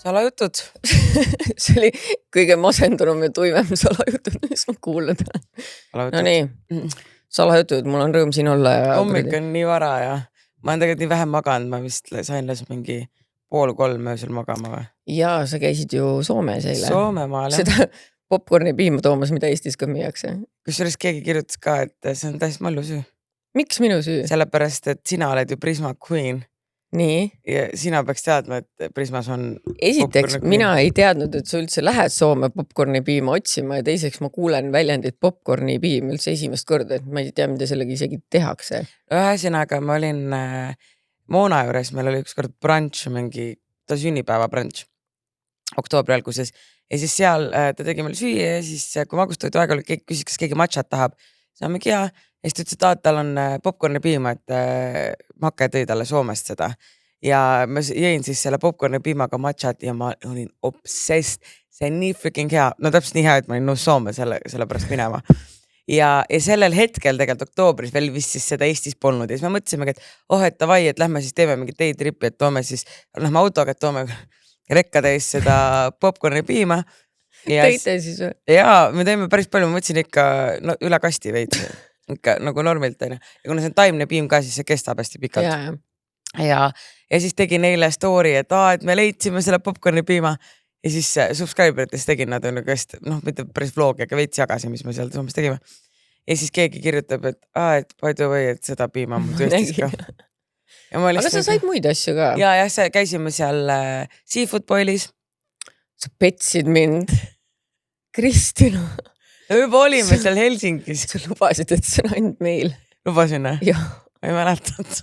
Salajutud. See oli kõige masendunum ja tuimem salajutud, mis ma kuulnud olen. No nii, salajutud, mul on rõõm siin olla. Hommik on nii vara ja ma olen tegelikult nii vähe maganud, ma vist sain mingi 2:30 öösel magama või? Jaa, sa käisid ju Soomes eile. Soomemaal, jah. Seda popcorni piima toomas, mida Eestis ka müüakse. Kusjuures keegi kirjutas ka, et see on täiesti mallu süü. Miks minu süü? Sellepärast, et sina oled ju Prisma Queen. Nii. Ja sina peaks teadma, et Prismas on esiteks, mina ei teadnud, et sa üldse lähed Soome popcorni piima otsima ja teiseks ma kuulen väljendit popcorni piim üldse esimest korda, et ma ei tea, mida sellega isegi tehakse. Ühesõnaga, ma olin Moona juures, meil oli ükskord brunch, ta sünnipäeva brunch oktoobri alguses ja siis seal ta tegi meil süüa ja siis kui magustoidu aeg oli, küsis, kas keegi matšat tahab, siis mingi ja siis ta ütles, et tal on popcorni piima, et Make tõi talle Soomest seda ja ma jõin siis selle popcorni piimaga matšat ja ma olin obsessed, see on nii freaking hea, no täpselt nii hea, et ma olin nõus Soome selle pärast minema. Ja sellel hetkel tegelikult oktoobris veel vist siis seda Eestis polnud ja siis me mõtlesimegi, et davai, et lähme siis teeme mingi day-tripi, et toome siis, lähme autoga, et toome rekka täis seda popcorni piima. Teite siis või? Jaa, me teeme päris palju, ma mõtlesin ikka üle kasti veits, ikka nagu normilt on. Ja kuna see on taimne piim ka, siis see kestab hästi pikalt. Ja siis tegin neile story, et me leidsime selle popcorni piima ja siis subscriberites tegin nad mitte päris vlogi, aga veits jagasin, mis me seal Soomes tegime. Ja siis keegi kirjutab, et by the way, et seda piima mul tõestis ka. Aga sa said muid asju ka? Ja käisime seal Seafood Boilis. Sa petsid mind. Kristina. No juba olime seal Helsingis. Sa lubasid, et see on ainult meil. Lubasin, või? Jah. Ma ei mäletanud.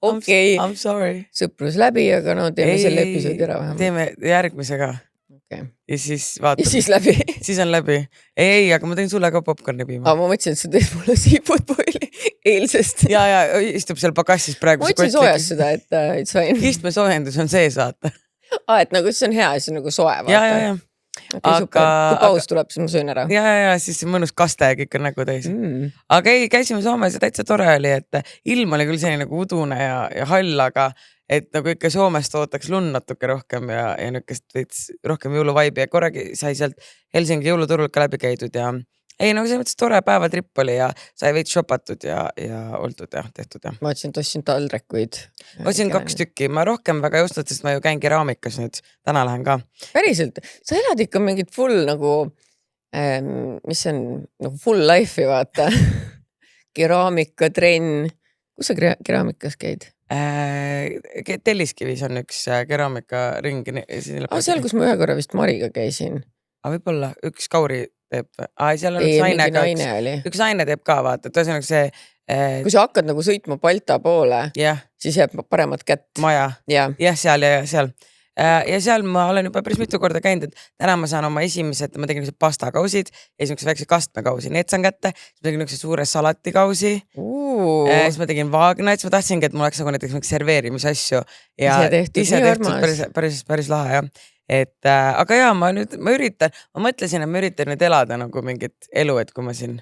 Okei. I'm sorry. Sõprus läbi, aga no teeme selle episoodi ära vähemalt. Teeme järgmise ka. Okay. Ja siis vaatame. Ja siis läbi. Siis on läbi. Ei, aga ma tõin sulle ka popcorni piima. Ma mõtlesin, et sa teed mulle Seafood Boili eilsest. Ja istub seal pakassis praegu. Ma ütlesin soojas seda, et sain. Istme soojendus on sees, vaata. Et nagu see on hea, see on nagu soe, vaata. Ja. Okay, super. Kui paus tuleb, siis ma söön ära. Ja, siis mõnus kaste ja kõik on nägu täis. Aga ei, käisime Soomes ja täitsa tore oli, et ilm oli küll selline nagu udune ja hall, aga et nagu ikka Soomest ootaks lund natuke rohkem ja nükest veits rohkem jõuluvaibi ja korragi sai sealt Helsingi jõuluturult ka läbi käidud ja ei, nagu see mõttes tore päevatripp oli ja sai veits shopatud ja oldud ja tehtud ja. Ma ostsin taldrekuid. Ostsin 2 tükki, ma rohkem väga ei ostnud, sest ma ju käin keraamikas nüüd, täna lähen ka. Päriselt, sa elad ikka mingit full nagu, mis on nagu full life'i vaata. Keraamika, trenn. Kus sa keraamikas käid? Telliskivis on üks keraamika ring. Seal, kus ma ühe korra vist Mariga käisin. Võib-olla üks Kauri teeb. Seal on üks naine teeb ka, vaata. Tõenäoliselt see... Kui sa hakkad nagu sõitma Balta poole, siis jääb paremat kätt. Maja. Jah, seal ja seal. Ja seal ma olen juba päris mitu korda käinud, et täna ma saan oma esimesed, ma tegin pastakausid ja siis väikse kastmekausi, need saan kätte, siis ma tegin üks suure salatikausi, siis ma tegin vaagna, siis ma tahtsingi, et mul oleks nagu näiteks serveerimise asju ja ise tehtud päris lahe, jah. Aga jaa, ma mõtlesin, et ma üritan nüüd elada nagu mingit elu, et kui ma siin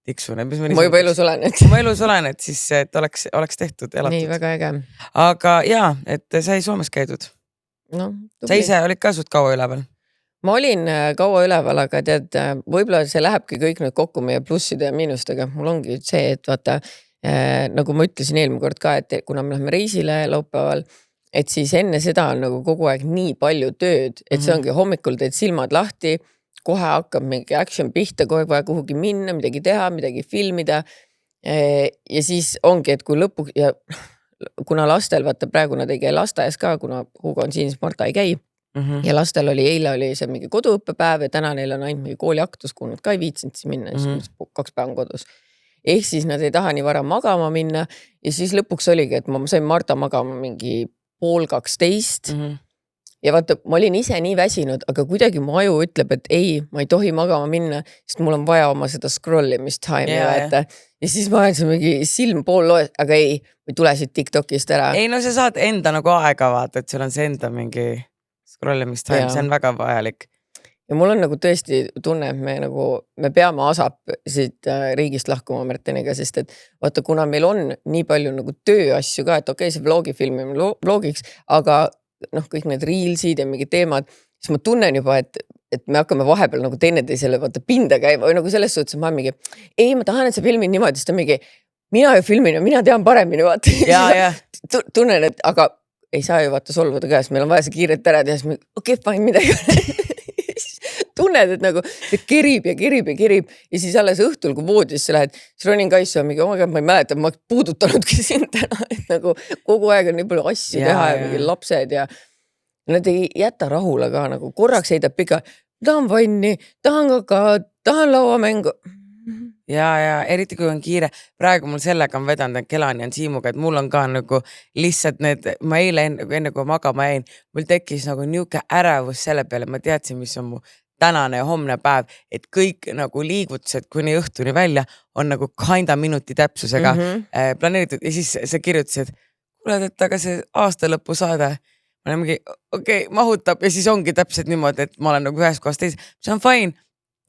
tiksun. Ma juba elus olen, et. Ma elus olen, et siis et oleks tehtud, elatud. Nii, väga äge. Aga jaa, et sai Soomes käidud. No, sa ise olid ka suht kaua üleval? Ma olin kaua üleval, aga tead, võib-olla see lähebki kõik nüüd kokku meie plusside ja miinustega. Mul ongi see, et vaata, nagu ma ütlesin eelmine kord ka, et kuna me läheme reisile laupäeval, et siis enne seda on nagu kogu aeg nii palju tööd, et see ongi hommikul teed silmad lahti, kohe hakkab mingi action pihta, kohe vaja kuhugi minna, midagi teha, midagi filmida. Ja siis ongi, et kui lõpuks, ja kuna lastel, vaata praegu nad ei käi lasteaias ka, kuna Hugo on siin, siis Marta ei käi. Ja lastel eile oli see mingi koduõppepäev ja täna neil on ainult mingi kooliaktus, kui nad ka ei viitsinud siis minna, siis 2 päeva on kodus. Ehk siis nad ei taha nii vara magama minna ja siis lõpuks oligi, et ma sain Marta magama mingi 11:30 ja vaata, ma olin ise nii väsinud, aga kuidagi mu aju ütleb, et ei, ma ei tohi magama minna, sest mul on vaja oma seda scrollimist time ja siis ma olen see mingi silm pool loes, aga ei, või tulesid TikTokist ära. Ei, no sa saad enda nagu aega vaata, et sul on see enda mingi scrollimist time, see on väga vajalik. Ja mul on nagu tõesti tunne, et me peame ASAP siit riigist lahkuma Merteniga, sest et vaata, kuna meil on nii palju nagu tööasju ka, et okei, see vlogi filmime vlogiks, aga noh, kõik need reelsid ja mingid teemad, siis ma tunnen juba, et me hakkame vahepeal nagu teineteisele vaata pinda käima või nagu selles suhtes, et ma mingi, ei, ma tahan, et sa filmid niimoodi, siis ta mingi, mina ju filmin ja mina tean paremini, vaata. Ja. Tunnen, et aga ei saa ju vaata solvuda käes, meil on vaja see kiiret ära teha, siis okei, fine, midagi. Tunned, et nagu see kerib ja siis alles õhtul, kui voodisse lähed, siis ronin kaisu on mingi, ma ei mäleta, ma puudutanudki sind täna, et nagu kogu aeg on nii palju asju teha ja mingi lapsed ja nad ei jäta rahule ka nagu korraks heidab pika, tahan vanni, tahan kakaad, tahan lauamängu. Ja eriti kui on kiire, praegu mul sellega on vedanud Kelani on Siimuga, et mul on ka nagu lihtsalt need, ma eile enne kui magama jäin, mul tekkis nagu niuke ärevus selle peale, ma teadsin, mis on mu tänane ja homne päev, et kõik nagu liigutused kuni õhtuni välja on nagu kinda minuti täpsusega planeeritud ja siis sa kirjutasid, kuuled, et aga see aasta lõpu saade, ma olen mingi, okei, mahutab ja siis ongi täpselt niimoodi, et ma olen nagu ühes kohas teis, see on fine.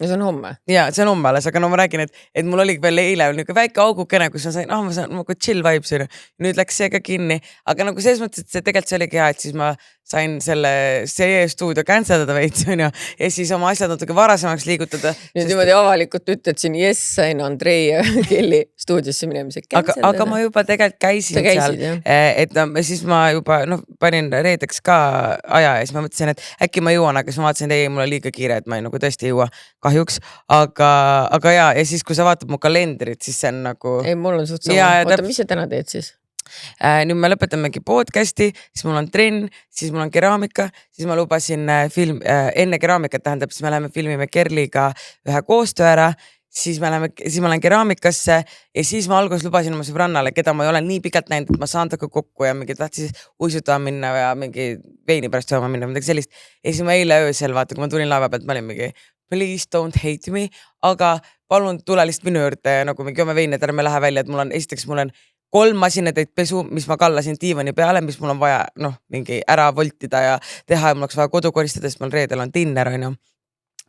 Ja see on homme. Ja see on homme alles, aga no ma räägin, et mul oligi veel eile niuke väike augukene, kus ma sain, ma saan nagu chill vibes. Nüüd läks see ka kinni, aga nagu selles mõttes, et see tegelikult see oligi hea, et siis ma sain see stuudio canceldada veits ja siis oma asjad natuke varasemaks liigutada. Nüüd niimoodi avalikult ütled siin, sain Andrei ja Kelly stuudiosse minemise canceldada. Aga ma juba tegelikult käisin seal, et siis ma juba panin reedeks ka aja ja siis ma mõtlesin, et äkki ma jõuan, aga siis ma vaatasin, et ei, mul on liiga kiire, et ma nagu tõesti jõua kahjuks, aga ja siis kui sa vaatad mu kalendrit, siis see on nagu... Ei, mul on suht sama. Oota, mis sa täna teed siis? Nüüd me lõpetamegi podcasti, siis mul on trenn, siis mul on keraamika, siis ma lubasin enne keraamikat tähendab, siis me läheme filmime Kerliga ühe koostöö ära, siis ma lähen keraamikasse ja siis ma alguses lubasin oma sõbrannale, keda ma ei ole nii pikalt näinud, et ma saan taga kokku ja mingi tahtis uisutama minna ja mingi veini pärast jooma minna, midagi sellist. Ja siis ma eile öösel, vaata, kui ma tulin laeva pealt, ma olin mingi please don't hate me, aga palun tule lihtsalt minu juurde nagu mingi joome veini, et ärme lähe välja, et mul on 3 masinatäit pesu, mis ma kallasin diivani peale, mis mul on vaja mingi ära voltida ja teha ja mul oleks vaja kodu koristada, sest mul reedel on dinner,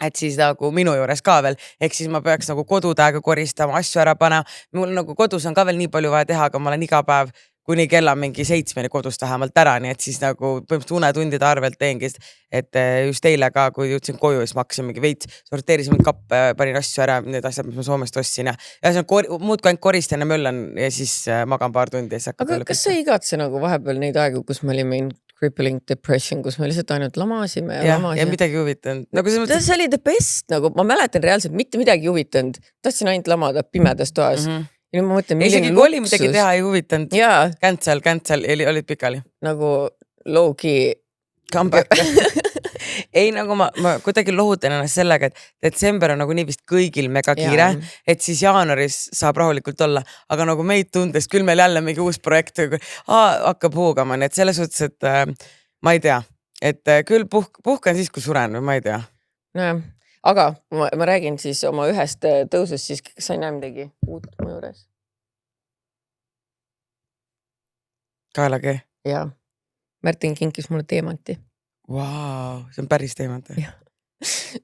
et siis nagu minu juures ka veel, ehk siis ma peaks nagu kodutäega koristama, asju ära panema, mul nagu kodus on ka veel nii palju vaja teha, aga ma olen iga päev kuni kella mingi 7 kodust vähemalt ära, nii et siis nagu põhimõtteliselt unetundide arvelt teengi, et just eile ka, kui jõudsin koju, siis ma hakkasin mingi veits, sorteerisin mingi kappe, panin asju ära, need asjad, mis ma Soomest ostsin ja see on muudki ainult koristan ja möllan ja siis magan paar tundi. Aga kas sa igatse nagu vahepeal neid aegu, kus me olime crippling depression, kus me lihtsalt ainult lamasime ja midagi huvitanud. Nagu see oli the best, nagu ma mäletan reaalselt mitte midagi huvitanud, tahtsin ainult lamada pimedas toas. Ja nüüd ma mõtlen, isegi kui oli midagi teha ei huvitanud, cancel, olid pikali. Nagu low-key comeback. Ei, nagu ma kuidagi lohutan ennast sellega, et detsember on nagu nii vist kõigil mega kiire, et siis jaanuaris saab rahulikult olla, aga nagu meid tundes, küll meil jälle mingi uus projekt hakkab huugama, nii et selles suhtes, et ma ei tea, et küll puhkan siis, kui suren või ma ei tea. No, aga ma räägin siis oma ühest tõusust, siis kas sa ei näe midagi uut mu juures? Kaelagi? Jaa. Märtin kinkis mulle teemanti. Vau, see on päris teemant.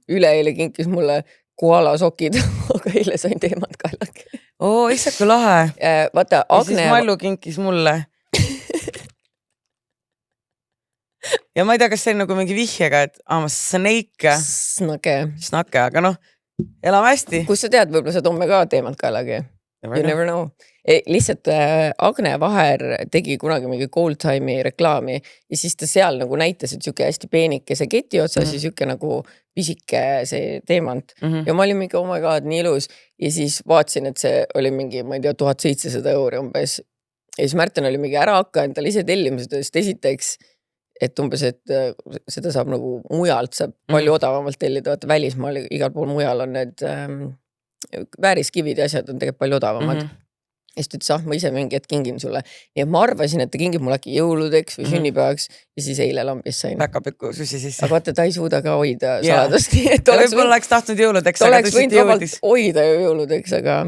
Üleeile kinkis mulle koalasokid, aga eile sain teemant kaelagi. Issad kui lahe. Vaata, ja siis Mallu kinkis mulle. Ja ma ei tea, kas see on nagu mingi vihjega, et ma snake, aga elame hästi. Kus sa tead, võib-olla sa toome ka teemant kaelagi? You never know. Lihtsalt Agne Vaher tegi kunagi mingi Gold Time'i reklaami ja siis ta seal nagu näitas, et siuke hästi peenike see keti otsa, siis siuke nagu pisike see teemant. Ja ma olin mingi, oh my god, nii ilus. Ja siis vaatsin, et see oli mingi, ma ei tea, 1700 € umbes. Ja siis Märten oli mingi ära hakka endale ise tellimused, sest esiteks, et umbes, et seda saab nagu mujalt saab palju odavamalt tellida, vaata välismaal igal pool mujal on need vääriskivid ja asjad on tegelikult palju odavamad. Ja siis ta ütles, ma ise mingi, et kingin sulle. Ja ma arvasin, et ta kingib mulle äkki jõuludeks või sünnipäevaks ja siis eile lambis sain. Väga pikku sussi sisse. Aga vaata, ta ei suuda ka hoida saladust. Võib-olla oleks tahtnud jõuludeks, aga ta võinud vabalt hoida jõuludeks, aga...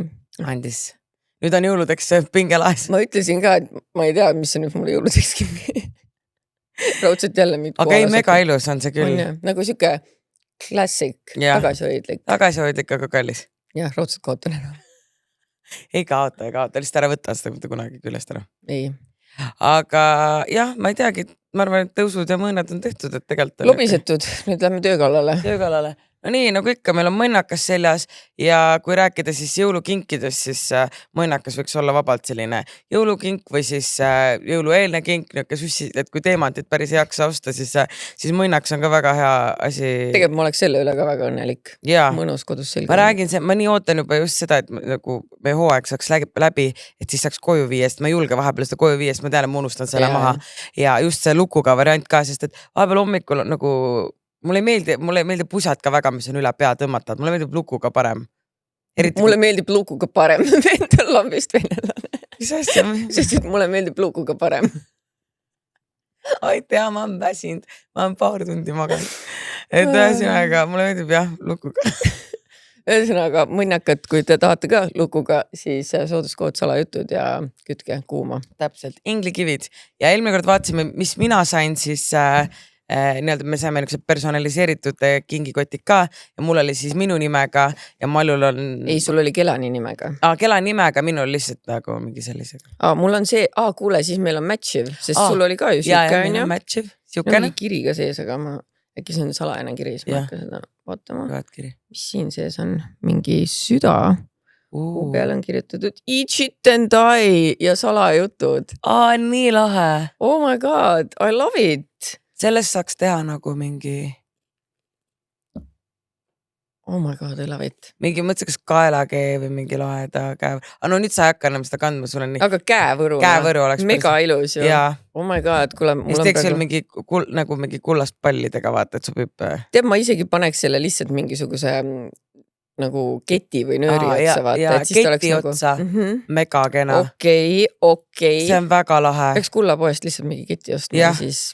Andis. Nüüd on jõuludeks pingelaes. Ma ütlesin ka, et ma ei tea, mis see nüüd mulle jõuludeks kingi. Raudselt jälle mind aga ei, mega ilus on see küll. Nagu siuke klassik, tagasihoidlik. Tagasihoidlik, aga kallis. Jah, raudselt kaotan ära. Ei kaota, lihtsalt ära võtta seda mitte kunagi küljest ära. Ei. Aga jah, ma ei teagi, ma arvan, et tõusud ja mõõnad on tehtud, et tegelikult lobisetud, nüüd lähme töökallale. No nii, nagu ikka, meil on mõnnakas seljas ja kui rääkida siis jõulukinkidest, siis mõnnakas võiks olla vabalt selline jõulukink või siis jõulueelne kink, et kui teemantit päris ei jaksa osta, siis mõnnaks on ka väga hea asi. Tegelikult ma oleks selle üle ka väga õnnelik. Ja. Mõnus kodus selge. Ma räägin, ma nii ootan juba just seda, et nagu meie hooaeg saaks läbi, et siis saaks koju viia, sest ma ei julge vahepeal seda koju viia, sest ma tean, et ma unustan selle maha. Ja just see lukuga variant ka, sest et vahepeal hommikul nagu mulle ei meeldi pusad ka väga, mis on üle pea tõmmata, mulle meeldib lukuga parem. Mulle meeldib lukuga parem, vendal on vist venelane. Mis asja? Sest et mulle meeldib lukuga parem. Ai tea, ma olen väsinud, ma olen paar tundi maganud. Et ühesõnaga, mulle meeldib jah, lukuga. Ühesõnaga, mõnnakat, kui te tahate ka lukuga, siis sooduskood salajutud ja kütke kuuma. Täpselt, inglikivid. Ja eelmine kord vaatasime, mis mina sain, siis nii-öelda me saime niisugused personaliseeritud kingikotid ka ja mul oli siis minu nimega ja Maljul on... Ei, sul oli Kelani nimega. Kela nimega, minul lihtsalt nagu mingi sellisega. Mul on see, kuule, siis meil on matchiv, sest sul oli ka ju siuke, on ju? Matchiv, siukene. Kiri ka sees, aga äkki see on salajane kiri, siis ma hakka seda vaatama. Mis siin sees on? Mingi süda. Peale on kirjutatud Eat it and die ja salajutud. Nii lahe. Oh my god, I love it. Sellest saaks teha nagu mingi... Oh my god, I love it. Mingi mõtlesin, kas kaelakee või mingi laheda käevõru. No nüüd sa ei hakka enam seda kandma, sul on nii... Aga käevõru oleks mega ilus ju. Oh my god, kuule... Mis teeks veel mingi kullast pallidega vaata, et sobib... Tead, ma isegi paneks selle lihtsalt mingisuguse nagu keti või nööri otsa vaata. Keti otsa, mega kena. Okei. See on väga lahe. Eks kullapoest lihtsalt mingi keti ostma ja siis...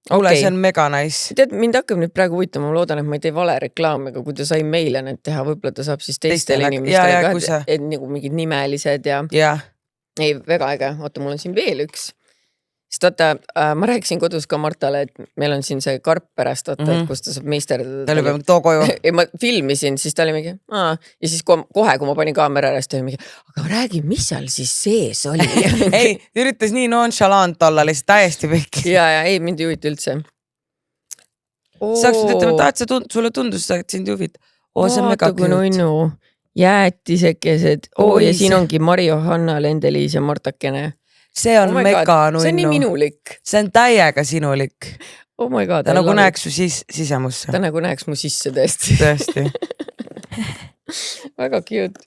Kuule, see on mega nice. Tead, mind hakkab nüüd praegu huvitama, ma loodan, et ma ei tee vale reklaami, aga kui ta sai meile need teha, võib-olla ta saab siis teistele inimestele ka, et nagu mingid nimelised ja... Ei, väga äge. Oota, mul on siin veel üks. Sest vaata, ma rääkisin kodus ka Martale, et meil on siin see karp pärast, vaata, kus ta saab meisterdada. Ta oli peab too koju. Ma filmisin, siis ta oli mingi, ja siis kohe, kui ma panin kaamera ära, siis ta oli mingi, aga räägi, mis seal siis sees oli? Ei, üritas nii nonchalant olla, lihtsalt täiesti pekki. Ja, ei, mind ei huvita üldse. Saaksid ütlema, et sulle tundus, et sind juvit. See on mega küült. Jäätisekesed. Ja siin ongi Mario, Hanna, Lendeliis ja Martakene. See on mega nunnu. See on nii minulik. See on täiega sinulik. Oh my god. Ta nagu näeks su sisemusse. Ta nagu näeks mu sisse tõesti. Tõesti. Väga cute.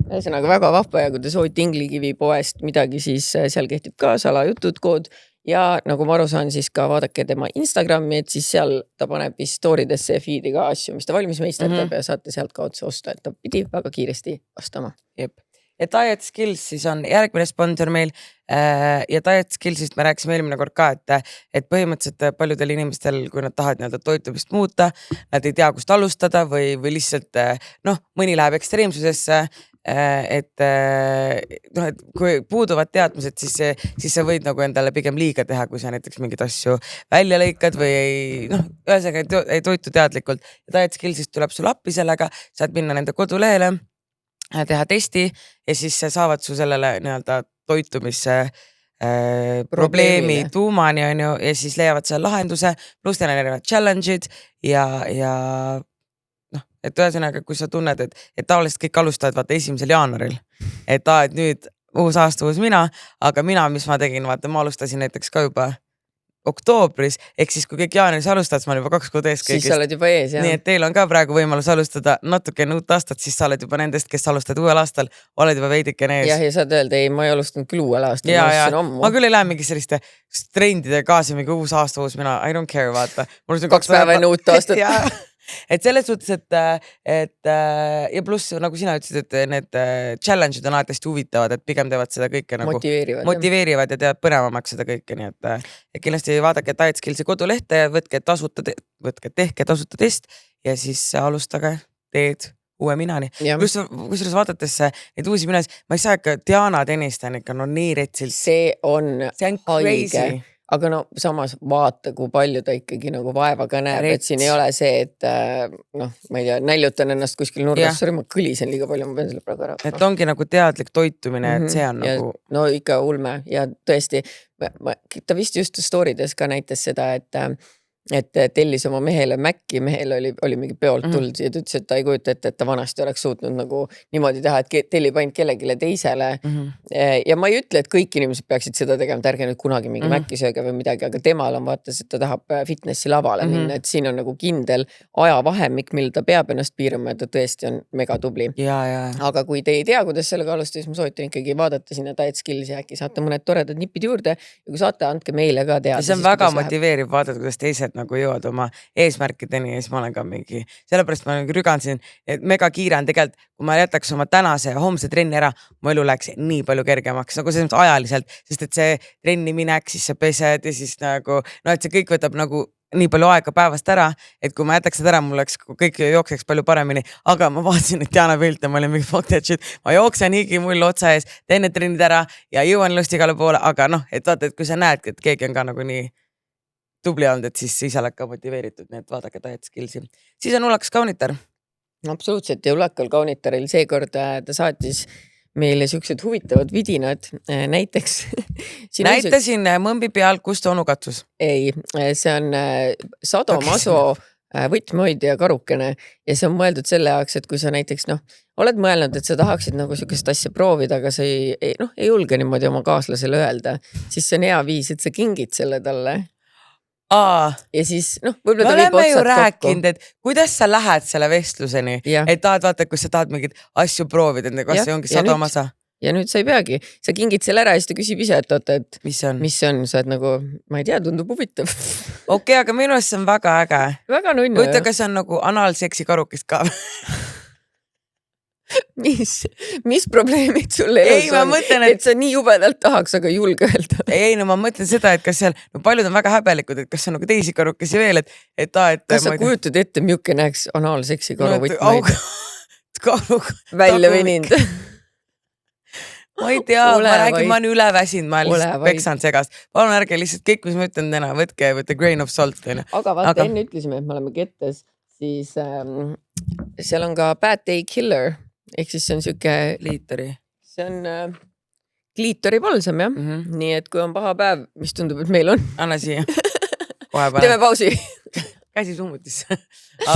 Ühesõnaga väga vahva ja kui te soovite Inglikivi poest midagi, siis seal kehtib ka salajutud kood. Ja nagu ma aru saan, siis ka vaadake tema Instagrami, et siis seal ta paneb storidesse ja feed'i ka asju, mis ta valmis meisterdab ja saate sealt ka otsa osta, et ta pidi väga kiiresti vastama. Jep. Ja Diet Skills siis on järgmine sponsor meil ja Diet Skillsist me rääkisime eelmine kord ka, et põhimõtteliselt paljudel inimestel, kui nad tahavad nii-öelda toitumist muuta, nad ei tea, kust alustada või lihtsalt mõni läheb ekstreemsusesse, et kui puuduvad teadmised, siis sa võid nagu endale pigem liiga teha, kui sa näiteks mingid asju välja lõikad või ühesõnaga ei toitu teadlikult. Ja Diet Skillsist tuleb sul appi sellega, saad minna nende kodulehele, teha testi ja siis saavad su sellele nii-öelda toitumisse probleemi tuumani on ju ja siis leiavad seal lahenduse, pluss teil on erinevad challenge'id ja et ühesõnaga, kui sa tunned, et tavaliselt kõik alustavad vaata 1. jaanuaril, et nüüd uus aasta uus mina, aga mis ma tegin, vaata ma alustasin näiteks ka juba oktoobris, ehk siis kui kõik jaanuaris alustad, ma olen juba 2 kuud ees kõigist. Siis sa oled juba ees, jah. Nii, et teil on ka praegu võimalus alustada natuke uut aastat, siis sa oled juba nendest, kes alustad uuel aastal, oled juba veidikene ees. Jah, ja saad öelda, ei, ma ei alustanud küll uuel aastal. Ma küll ei lähe mingi selliste trendide kaasa, mingi uus aasta uus mina, I don't care, vaata. 2 päeva enne uut aastat. Et selles suhtes, et ja pluss nagu sina ütlesid, et need challenge'id on alati hästi huvitavad, et pigem teevad seda kõike nagu motiveerivad ja teevad põnevamaks seda kõike, nii et kindlasti vaadake Diet Skillsi kodulehte ja tehke tasuta test ja siis alustage teed uue minani. Kusjuures vaadates neid uusi minas, ma ei saa ikka Diana Tõniste on ikka nii retsilt. See on crazy. aga no samas vaata, kui palju ta ikkagi nagu vaeva ka näeb, et siin ei ole see, et noh, ma ei tea, näljutan ennast kuskil nurgas, sorry, ma kõlisen liiga palju, ma pean selle praegu ära. Et ongi nagu teadlik toitumine, et see on ja, nagu... No ikka ulme ja tõesti, ta vist just storydes ka näitas seda, et tellis oma mehele Mäkki, mehel oli mingi peolt tulnud ja ta ütles, et ta ei kujuta ette, et ta vanasti oleks suutnud nagu niimoodi teha, et tellib ainult kellegile teisele. Ja ma ei ütle, et kõik inimesed peaksid seda tegema, ärge nüüd kunagi mingi Mäkki sööge või midagi, aga temal on vaatas, et ta tahab fitnessi lavale minna, et siin on nagu kindel ajavahemik, mil ta peab ennast piirama ja ta tõesti on mega tubli. Ja. Aga kui te ei tea, kuidas sellega alustada, siis ma soovitan ikkagi vaadata sinna Diet Skills ja äkki saate mõned toredad nipid juurde ja kui saate, andke meile ka teada. See on väga motiveeriv vaadata, kuidas teised nagu jõuad oma eesmärkideni ja siis ma olen ka mingi, sellepärast ma rügansin, et mega kiire on tegelikult, kui ma jätaks oma tänase ja homse trenni ära, mu elu läheks nii palju kergemaks, nagu selles mõttes ajaliselt, sest et see trenni minek, siis sa pesed ja siis nagu, no et see kõik võtab nagu nii palju aega päevast ära, et kui ma jätaks seda ära, mul oleks kõik jookseks palju paremini, aga ma vaatasin, et Diana pilte, ma olin mingi fuck that shit, ma jooksen higi mull otsa ees, teen need trennid ära ja jõuan ilusti igale poole, aga noh, et vaata, et kui sa näed, et keegi on ka nagu nii tubli olnud, et siis oled ka motiveeritud, nii et vaadake Diet Skillsi. Siis on Ulakas Kaunitar. Absoluutselt ja Ulakal Kaunitaril seekord ta saatis meile siuksed huvitavad vidinad, näiteks. Näitasin mõmbi peal, kust onu katsus. Ei, see on Sado Maso võtmehoidja karukene ja see on mõeldud selle jaoks, et kui sa näiteks oled mõelnud, et sa tahaksid nagu siukest asja proovida, aga sa ei julge niimoodi oma kaaslasele öelda, siis see on hea viis, et sa kingid selle talle. Ja siis, võib-olla me oleme ju rääkinud, et kuidas sa lähed selle vestluseni, et tahad vaata, kus sa tahad mingid asju proovida, kas see ongi Sado Masa. Ja nüüd sa ei peagi, sa kingid selle ära ja siis ta küsib ise, et mis on, sa oled nagu, ma ei tea, tundub huvitav. Okei, aga minu arust see on väga äge. Väga nunnu. Võita, kas see on nagu analseksi karukist ka? Mis probleemid sul elus on, et sa nii jubedalt tahaks, aga julge öelda? Ei, no ma mõtlen seda, et kas seal, paljud on väga häbelikud, et kas on nagu teisi karukesi veel, et kas sa kujutad ette, milline näeks analseksi karu võtmeid? Välja venind. Ma ei tea, ma räägin, ma olen üleväsinud, ma lihtsalt peksan segast. Palun ärge lihtsalt kõik, mis ma ütlen täna, võtke grain of salt. Aga vaata, enne ütlesime, et me oleme kettes, siis seal on ka Bad Day Killer. Ehk siis see on siuke kliitori. See on kliitori palsam, jah. Nii et kui on paha päev, mis tundub, et meil on. Anna siia. Teeme pausi. Käsi summutis.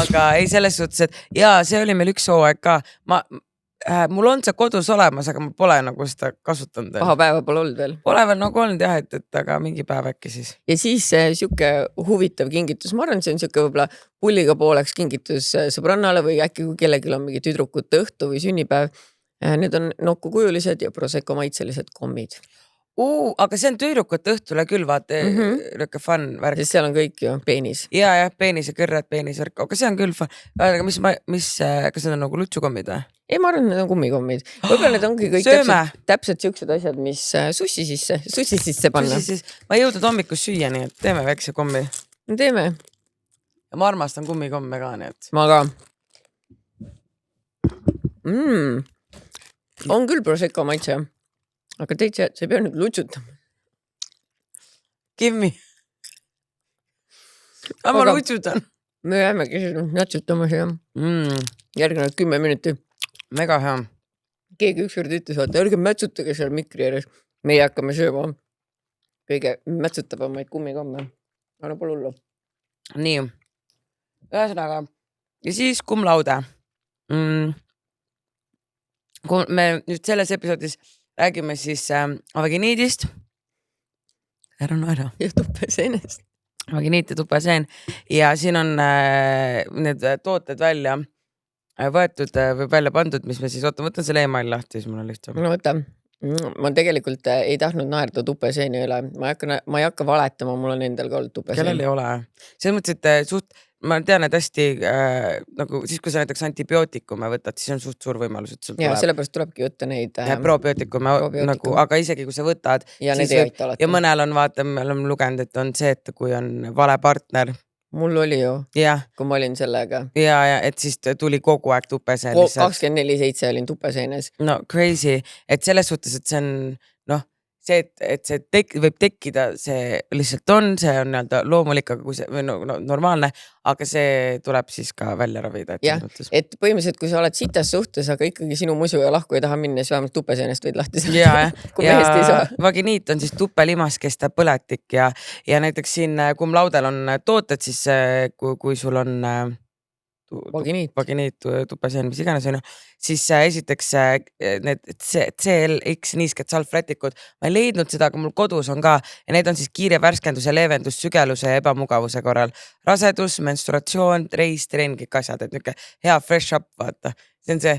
Aga ei selles suhtes, et jaa, see oli meil üks hooaeg ka. Mul on see kodus olemas, aga ma pole nagu seda kasutanud. Paha päeva pole olnud veel. Pole veel nagu olnud jah, et aga mingi päev äkki siis. Ja siis siuke huvitav kingitus. Ma arvan, see on siuke võib-olla pulliga pooleks kingitus sõbrannale või äkki kui kellelgi on mingi tüdrukute õhtu või sünnipäev. Need on nokkukujulised ja prosecco maitselised kommid. Aga see on tüdrukute õhtule küll, vaata, lükke fun värk. Sest seal on kõik ju peenis. Ja, peenis ja kõrred, peenis värk. Aga see on küll fun. Aga kas need on nagu lutsukommid või? Ei, ma arvan, need on kummikommid. Võib-olla need ongi kõik täpselt siuksed asjad, mis sussi sisse panna. Ma ei jõudnud hommikus süüa, nii et teeme väikse kommi. Teeme. Ja ma armastan kummikomme ka, nii et. Ma ka. On küll prosecco maitse. Aga teid see pea nüüd lutsutama. Give me. Ma lutsutan. Me jäämegi seda natsutama siia. Järgnevad 10 minutit. Mega hea. Keegi ükskord ütles, vaata, ärge mätsutage seal mikri ääres. Meie hakkame sööma kõige mätsutavamaid kummikomme. Anna pole hullu. Nii. Ühesõnaga. Ja siis cum laude. Me nüüd selles episoodis räägime siis vaginiidist. Ära naera. Ja tupeseenest. Vaginiit ja tupeseen. Ja siin on need tooted välja võetud või välja pandud, mis me siis, võtan selle email lahti, siis mul on lihtsam. No võta, ma tegelikult ei tahtnud naerda tupeseeni üle. Ma ei hakka valetama, mul on endal ka olnud tupeseen. Kellel ei ole. See mõttes, et ma tean, et hästi nagu siis, kui sa näiteks antibiootikume võtad, siis on suht suur võimalus, et sul tuleb. Ja sellepärast tulebki võtta neid probiootikume, nagu, aga isegi kui sa võtad ja need ei aita alati. Ja mõnel on, vaata, me oleme lugenud, et on see, et kui on vale partner. Mul oli ju, kui ma olin sellega. Ja, et siis tuli kogu aeg tupeseen. 24/7 olin tupeseenes. No crazy, et selles suhtes, et see on, see, et see võib tekkida, see lihtsalt on, see on nii-öelda loomulik, aga kui see või normaalne, aga see tuleb siis ka välja ravida. Jah, et põhimõtteliselt, kui sa oled sitas suhtes, aga ikkagi sinu musu ja lahku ei taha minna, siis vähemalt tupeseenest võid lahti saada, kui mehest ei saa. Vaginiit on siis tupelimas, kestab põletik ja näiteks siin cum laudel on tooted, siis kui sul on vaginiit, tupeseen, mis iganes on, siis esiteks need CLX niisked salvrätikud, ma ei leidnud seda, aga mul kodus on ka ja need on siis kiire värskendus ja leevendus sügeluse ja ebamugavuse korral. Rasedus, menstruatsioon, reis, trenn, kõik asjad, et niuke hea fresh up, vaata. See on see,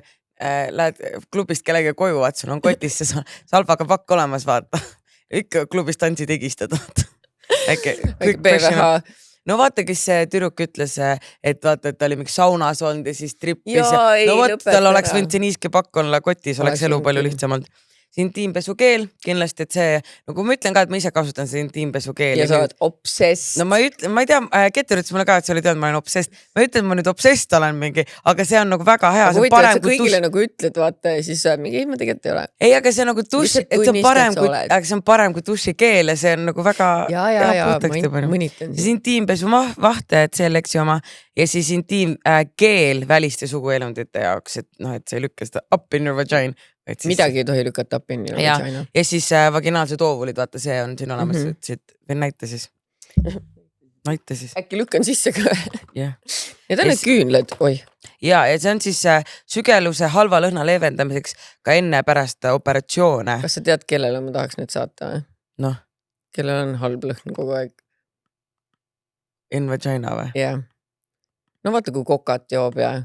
lähed klubist kellegi koju, vaat sul on kotis see salvaga pakk olemas, vaata. Ikka klubist tantsid higistad, vaata. Väike PVH. No vaata, kes see tüdruk ütles, et vaata, et ta oli mingi saunas olnud ja siis trippis. No vot, tal oleks võinud see niiske pakk olla kotis, oleks elu palju lihtsamalt. See intiimpesukeel, kindlasti, et see, no kui ma ütlen ka, et ma ise kasutan see intiimpesukeeli. Ja sa oled obsessed. No ma ei tea, Keter ütles mulle ka, et sa oli teadnud, ma olen obsessed. Ma ütlen, ma nüüd obsessed olen mingi, aga see on nagu väga hea. Aga huvitav, et sa kõigile nagu ütled, vaata, ja siis mingi, ma tegelikult ei ole. Ei, aga see on nagu duši, et see on parem kui dušikeel ja see on nagu väga ma mõnitan. Siis intiimpesu vahte, et see läks ju oma ja siis intiimkeel väliste suguelundite jaoks, et noh, et see ei lükka seda up in your vagina. Siis... Midagi ei tohi lükata up in your vagina. Ja siis vaginaalsed oovulid, vaata, see on siin olemas, veel näita siis. Äkki lükkan sisse ka. Yeah. Need on need küünled, oi. Ja see on siis sügeluse halva lõhna leevendamiseks ka enne pärast operatsioone. Kas sa tead, kellele ma tahaks nüüd saata? Noh. Kellel on halb lõhn kogu aeg? In vagina või? Jah. No vaata, kui kokat joob ja...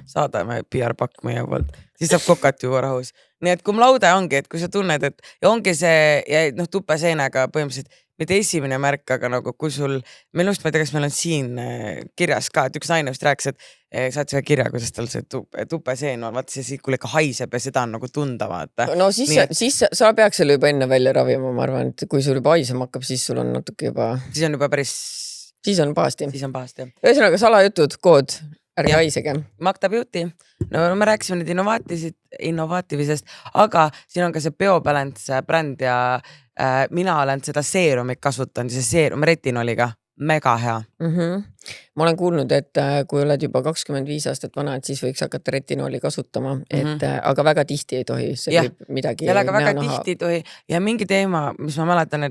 Saadame PR-pakk meie poolt, siis saab kokat juua rahus. Nii et cum laude ongi, et kui sa tunned, et ja ongi see ja noh, tupeseenega põhimõtteliselt mitte esimene märk, aga nagu kui sul, meil just ma ei tea, kas meil on siin kirjas ka, et üks naine just rääkis, et saad selle kirja, kuidas tal see tupeseen on, vaata see sikul ikka haiseb ja seda on nagu tunda, vaata. No siis sa peaks selle juba enne välja ravima, ma arvan, et kui sul juba haisema hakkab, siis sul on natuke juba... Siis on juba päris... Siis on pahasti. Ühesõnaga salajutud, kood... Ärge haisege. Magda Beauty. No me rääkisime nüüd innovaativisest, aga siin on ka see Biobalance bränd ja mina olen seda seerumit kasutanud, see seerum retinoliga. Mega hea. Ma olen kuulnud, et kui oled juba 25 aastat vana, et siis võiks hakata retinoli kasutama, aga väga tihti ei tohi. See võib midagi väga tihti ei tohi. Ja mingi teema, mis ma mäletan,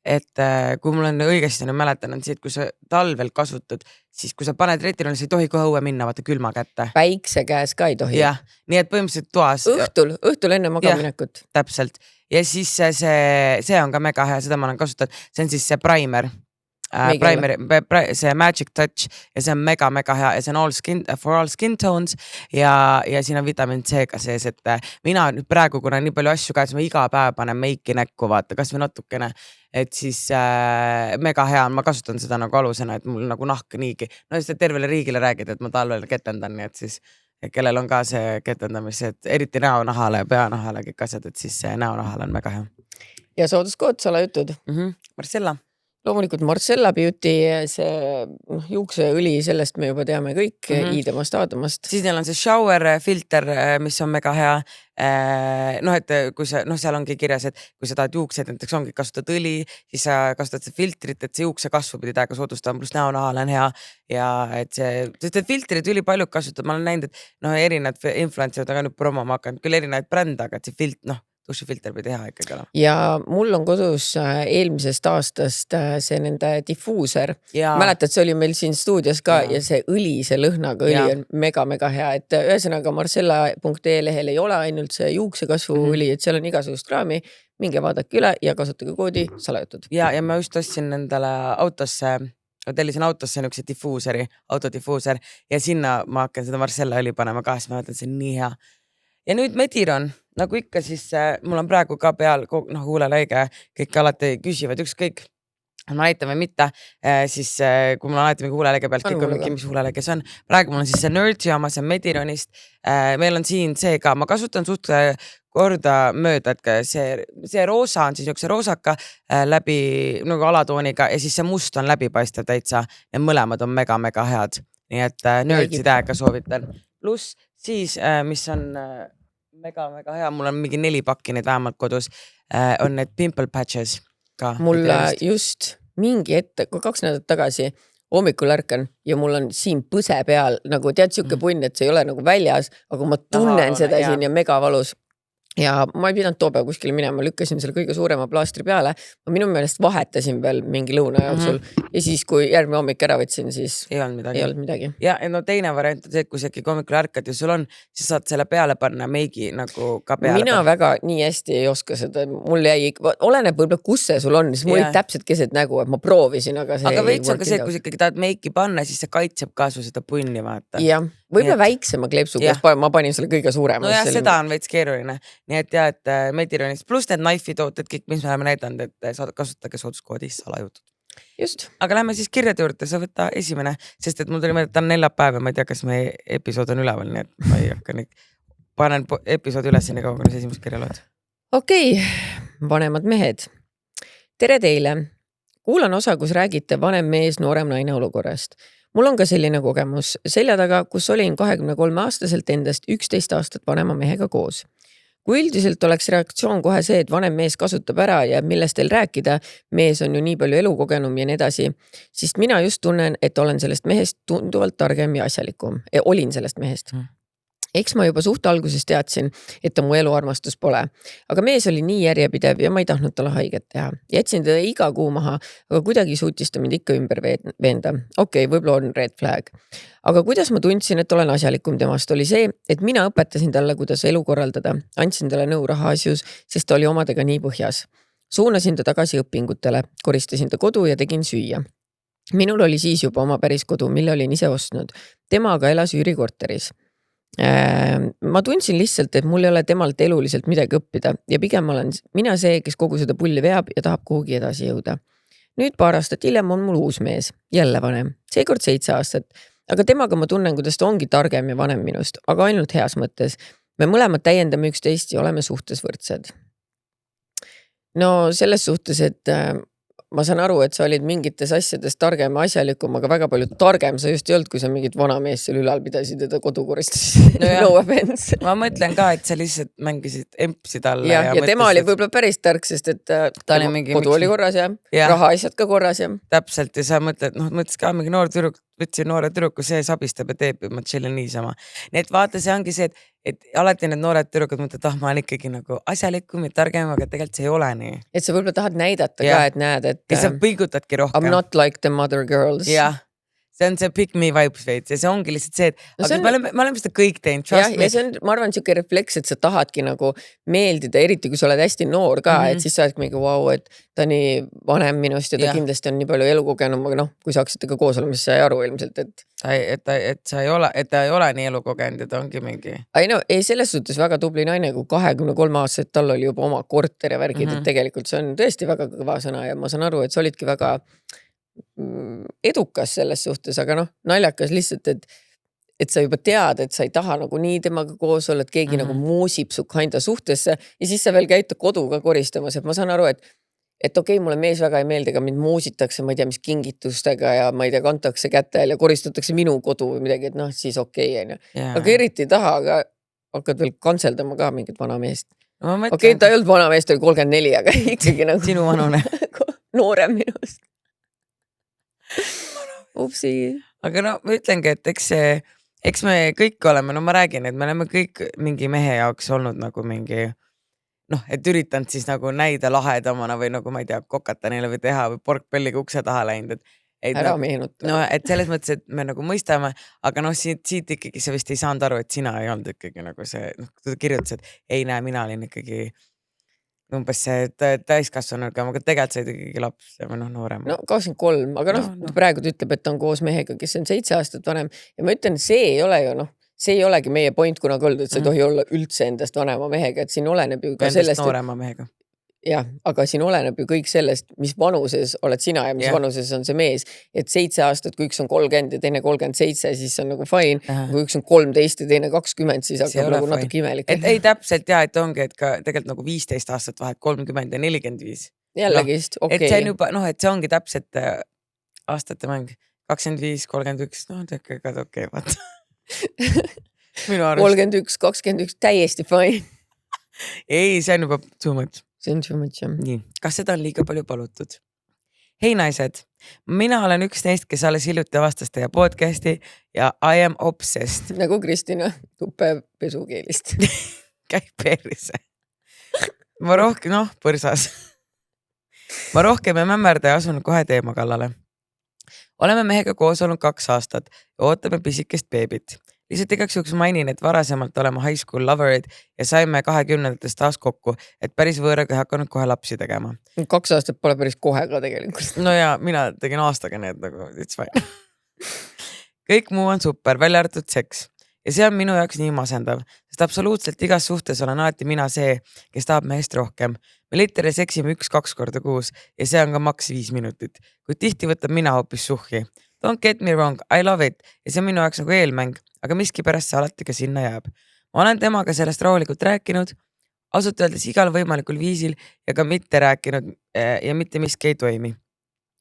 et kui mul on õigesti mäletan, on see, et kui sa talvel kasutad, siis kui sa paned retinoli, sa ei tohi kohe õue minna, vaata külma kätte. Päikse käes ka ei tohi. Jah, nii et põhimõtteliselt toas. Õhtul enne magaminekut. Täpselt. Ja siis see on ka mega hea, seda ma olen kasutanud. See on siis see primer. See Magic Touch ja see on mega hea ja see on for all skin tones ja siin on vitamin C ka sees, et mina nüüd praegu, kuna nii palju asju käes, ma iga päev panen meiki näkku, vaata, kas või natukene, et siis mega hea on, ma kasutan seda nagu alusena, et mul nagu nahk niigi, no siis tervele riigile räägid, et ma talvel ketendan, nii et siis kellel on ka see ketendamis, et eriti näonahale ja peanahale kõik asjad, et siis näonahale on mega hea. Ja sooduskood salajutud? Marcella. Loomulikult Marcella Beauty, see juukseõli, sellest me juba teame kõik iidemast, aadamast. Siis neil on see shower filter, mis on mega hea. Noh, et kui sa, noh, seal ongi kirjas, et kui sa tahad juukseid, näiteks ongi kasutad õli, siis sa kasutad see filtrit, et see juukse kasvu pidi täiega soodustama, pluss näonahal on hea. Ja et see filtrid üli palju kasutab, ma olen näinud, et noh, erinevad influencerid on ka nüüd promoma hakanud, küll erinevaid brände, aga et see dušifilter pidi teha ikkagi ole. Ja mul on kodus eelmisest aastast see nende diffuuser. Mäletad, see oli meil siin stuudios ka ja see õli, see lõhnaga õli on mega hea, et ühesõnaga Marcella.ee lehel ei ole ainult see juuksekasvu õli, et seal on igasugust kraami, minge vaadake üle ja kasutage koodi salajutud. Ja ma just ostsin endale tellisin autosse niukse diffuuseri, autodiffuuser ja sinna ma hakkan seda Marcella õli panema ka, siis ma mõtlen, see on nii hea. Ja nüüd Mediron, nagu ikka siis mul on praegu ka peal huulelõige, kõik alati küsivad ükskõik, ma näitan või mitte, siis kui mul alati mingi huulelõige pealt, kõik on mingi, mis huulelõige see on. Praegu mul on siis see Nerdi oma, see Medironist, meil on siin see ka, ma kasutan suht korda mööda, et see roosa on siis niukse roosaka läbi nagu alatooniga ja siis see must on läbipaistev täitsa ja mõlemad on mega head. Nii et Nerdi täiega soovitan. Pluss siis, mis on mega hea, mul on mingi 4 pakki neid vähemalt kodus. On need pimple patches ka. Mul just mingi 2 nädalat tagasi hommikul ärkan ja mul on siin põse peal, nagu tead siuke punn, et see ei ole nagu väljas, aga ma tunnen seda siin ja mega valus. Ja ma ei pidanud too päev kuskile minema, lükkasin selle kõige suurema plaastri peale. Ma minu meelest vahetasin veel mingi lõuna jooksul ja siis, kui järgmine hommik ära võtsin, siis ei olnud midagi. Ja no teine variant on see, kui sa ikkagi hommikul ärkad ja sul on, siis saad selle peale panna meigi nagu ka peale. Mina väga nii hästi ei oska seda, mul jäi, oleneb võib-olla kus see sul on, siis mul oli täpselt keset nägu, et ma proovisin, aga see aga veits on ka see, kui sa ikkagi tahad meiki panna, siis see kaitseb ka su seda punni, vaata. Jah, võib-olla väiksema kleepsuga, ma panin selle kõige suurema. No jah, seda on veits keeruline. Nii et jah, et Medironist pluss need Knife'i tooted, kõik, mis me oleme näidanud, et kasutage sooduskoodis salajutud. Just. Aga lähme siis kirjade juurde, sa võtta esimene, sest et mul tuli meelde, et ta on 4 päeva, ma ei tea, kas meie episood on üleval, nii et ma ei hakka neid, panen episoodi üles nii kaua, kui see esimest kirja loed. Okei, vanemad mehed. Tere teile. Kuulan osa, kus räägite vanem mees, noorem naine olukorrast. Mul on ka selline kogemus selja taga, kus olin 23 aastaselt endast 11 aastat vanema mehega koos. Kui üldiselt oleks reaktsioon kohe see, et vanem mees kasutab ära ja millest teil rääkida, mees on ju nii palju elukogenum ja nii edasi, siis mina just tunnen, et olen sellest mehest tunduvalt targem ja asjalikum. Olin sellest mehest. Eks ma juba suht alguses teadsin, et ta mu eluarmastus pole. Aga mees oli nii järjepidev ja ma ei tahtnud talle haiget teha. Jätsin teda iga kuu maha, aga kuidagi suutis ta mind ikka ümber veenda. Okei, võib-olla on red flag. Aga kuidas ma tundsin, et olen asjalikum temast, oli see, et mina õpetasin talle, kuidas elu korraldada. Andsin talle nõu rahaasjus, sest ta oli omadega nii põhjas. Suunasin ta tagasi õpingutele, koristasin ta kodu ja tegin süüa. Minul oli siis juba oma päris kodu, mille olin ise ostnud. Tema aga elas üürikorteris. Ma tundsin lihtsalt, et mul ei ole temalt eluliselt midagi õppida ja pigem olen mina see, kes kogu seda pulli veab ja tahab kuhugi edasi jõuda. Nüüd 2 aastat hiljem on mul uus mees, jälle vanem, seekord 7 aastat, aga temaga ma tunnen, kuidas ta ongi targem ja vanem minust, aga ainult heas mõttes. Me mõlemad täiendame üksteist ja oleme suhtes võrdsed. No selles suhtes, et ma saan aru, et sa olid mingites asjades targem ja asjalikum, aga väga palju targem sa just ei olnud, kui sa mingit vana mees seal ülal pidasid ja ta kodukoristas. No offense. Ma mõtlen ka, et sa lihtsalt mängisid empsi talle. Ja tema oli võib-olla päris tark, sest et kodu oli korras ja raha asjad ka korras. Täpselt ja sa mõtled, mõtles ka mingi noor tüdruk, võtsin noore tüdruku, see sabistab ja teeb ja ma chillin niisama. Nii et vaata, see ongi see, et alati need noored tüdrukud mõtled, ma olen ikkagi nagu asjalikum ja targem, aga tegelikult see ei ole nii. Et sa võib-olla tahad näidata ka, et näed, et ja sa põigutadki rohkem. I'm not like the mother girls. Jah. See on see pick me vibes veits ja see ongi lihtsalt see, et aga me oleme seda kõik teinud. Ja see on, ma arvan, siuke refleks, et sa tahadki nagu meeldida, eriti kui sa oled hästi noor ka, et siis sa oled mingi wow, et ta nii vanem minust ja ta kindlasti on nii palju elukogenum, aga kui sa haksite ka koos olema, siis sa ei aru ilmselt, et ta ei ole nii elukogenud ja ta ongi mingi. Ei, selles suhtes väga tubli naine, kui 23 aastaselt tal oli juba oma korter ja värgid, et tegelikult see on tõesti väga kõva sõna ja ma saan aru, et sa olidki väga edukas selles suhtes, aga naljakas lihtsalt, et sa juba tead, et sa ei taha nagu nii temaga koos olla, et keegi nagu muusib su kinda suhtesse ja siis sa veel käid kodu ka koristamas, et ma saan aru, et okei, mulle mees väga ei meeldi, aga mind muusitakse, ma ei tea, mis kingitustega ja ma ei tea, kantakse kätel ja koristatakse minu kodu või midagi, et siis okei. Aga eriti ei taha, aga hakkad veel kantseldama ka mingit vana meest. Okei, ta ei olnud vana meest, ta oli 34, aga ikkagi nagu sinu vanune. Noorem minust. Upsi. Aga ma ütlengi, et eks me kõik oleme, ma räägin, et me oleme kõik mingi mehe jaoks olnud nagu mingi, et üritanud siis nagu näida lahedamana või nagu ma ei tea, kokata neile või teha või porkpelliga ukse taha läinud. Ära meenuta. Et selles mõttes, et me nagu mõistame, aga siit ikkagi sa vist ei saanud aru, et sina ei olnud ikkagi nagu see, ta kirjutas, et ei näe, mina olin ikkagi umbes see täiskasvanuga, aga tegelikult sa olid ikkagi laps või noorem. 23, aga praegu ta ütleb, et ta on koos mehega, kes on 7 aastat vanem ja ma ütlen, see ei ole ju see ei olegi meie point kunagi olnud, et sa ei tohi olla üldse endast vanema mehega, et siin oleneb ju ka sellest. Endast noorema mehega. Jah, aga siin oleneb ju kõik sellest, mis vanuses oled sina ja mis vanuses on see mees. Et 7 aastat, kui üks on 30 ja teine 37, siis on nagu fine. Kui üks on 13 ja teine 20, siis hakkab nagu natuke imelik. Et ei täpselt et ongi, et ka tegelikult nagu 15 aastat vahet 30 ja 45. Jällegi, okei. Et see on juba, et see ongi täpselt aastate mäng. 25, 31, tegelikult okei, vaata. minu arust. 31, 21, täiesti fine. Ei, see on juba too much. See on too much, jah. Nii, kas seda on liiga palju palutud? Hei naised, mina olen üks neist, kes alles hiljuti avastas teie podcasti ja I am obsessed. Nagu Kristina Tuppe pesukeelist. Käib perse. Ma rohkem, põrsas. Ma rohkem ei mämmerda ja asun kohe teema kallale. Oleme mehega koos olnud 2 aastat ja ootame pisikest beebit. Lihtsalt igaks juhuks mainin, et varasemalt oleme high school loverid ja saime 20-ndates taas kokku, et päris võõraga ei hakanud kohe lapsi tegema. 2 aastat pole päris kohe ka tegelikult. No ja mina tegin aastaga need nagu, it's fine. Kõik muu on super, välja arvatud seks. Ja see on minu jaoks nii masendav, sest absoluutselt igas suhtes olen alati mina see, kes tahab mehest rohkem. Me literi seksime 1-2 korda kuus ja see on ka maks 5 minutit, kuid tihti võtab mina hoopis suhhi. Don't get me wrong, I love it ja see on minu jaoks nagu eelmäng, aga miski pärast see alati ka sinna jääb. Ma olen temaga sellest rahulikult rääkinud, ausalt öeldes igal võimalikul viisil ja ka mitte rääkinud ja mitte miski ei toimi.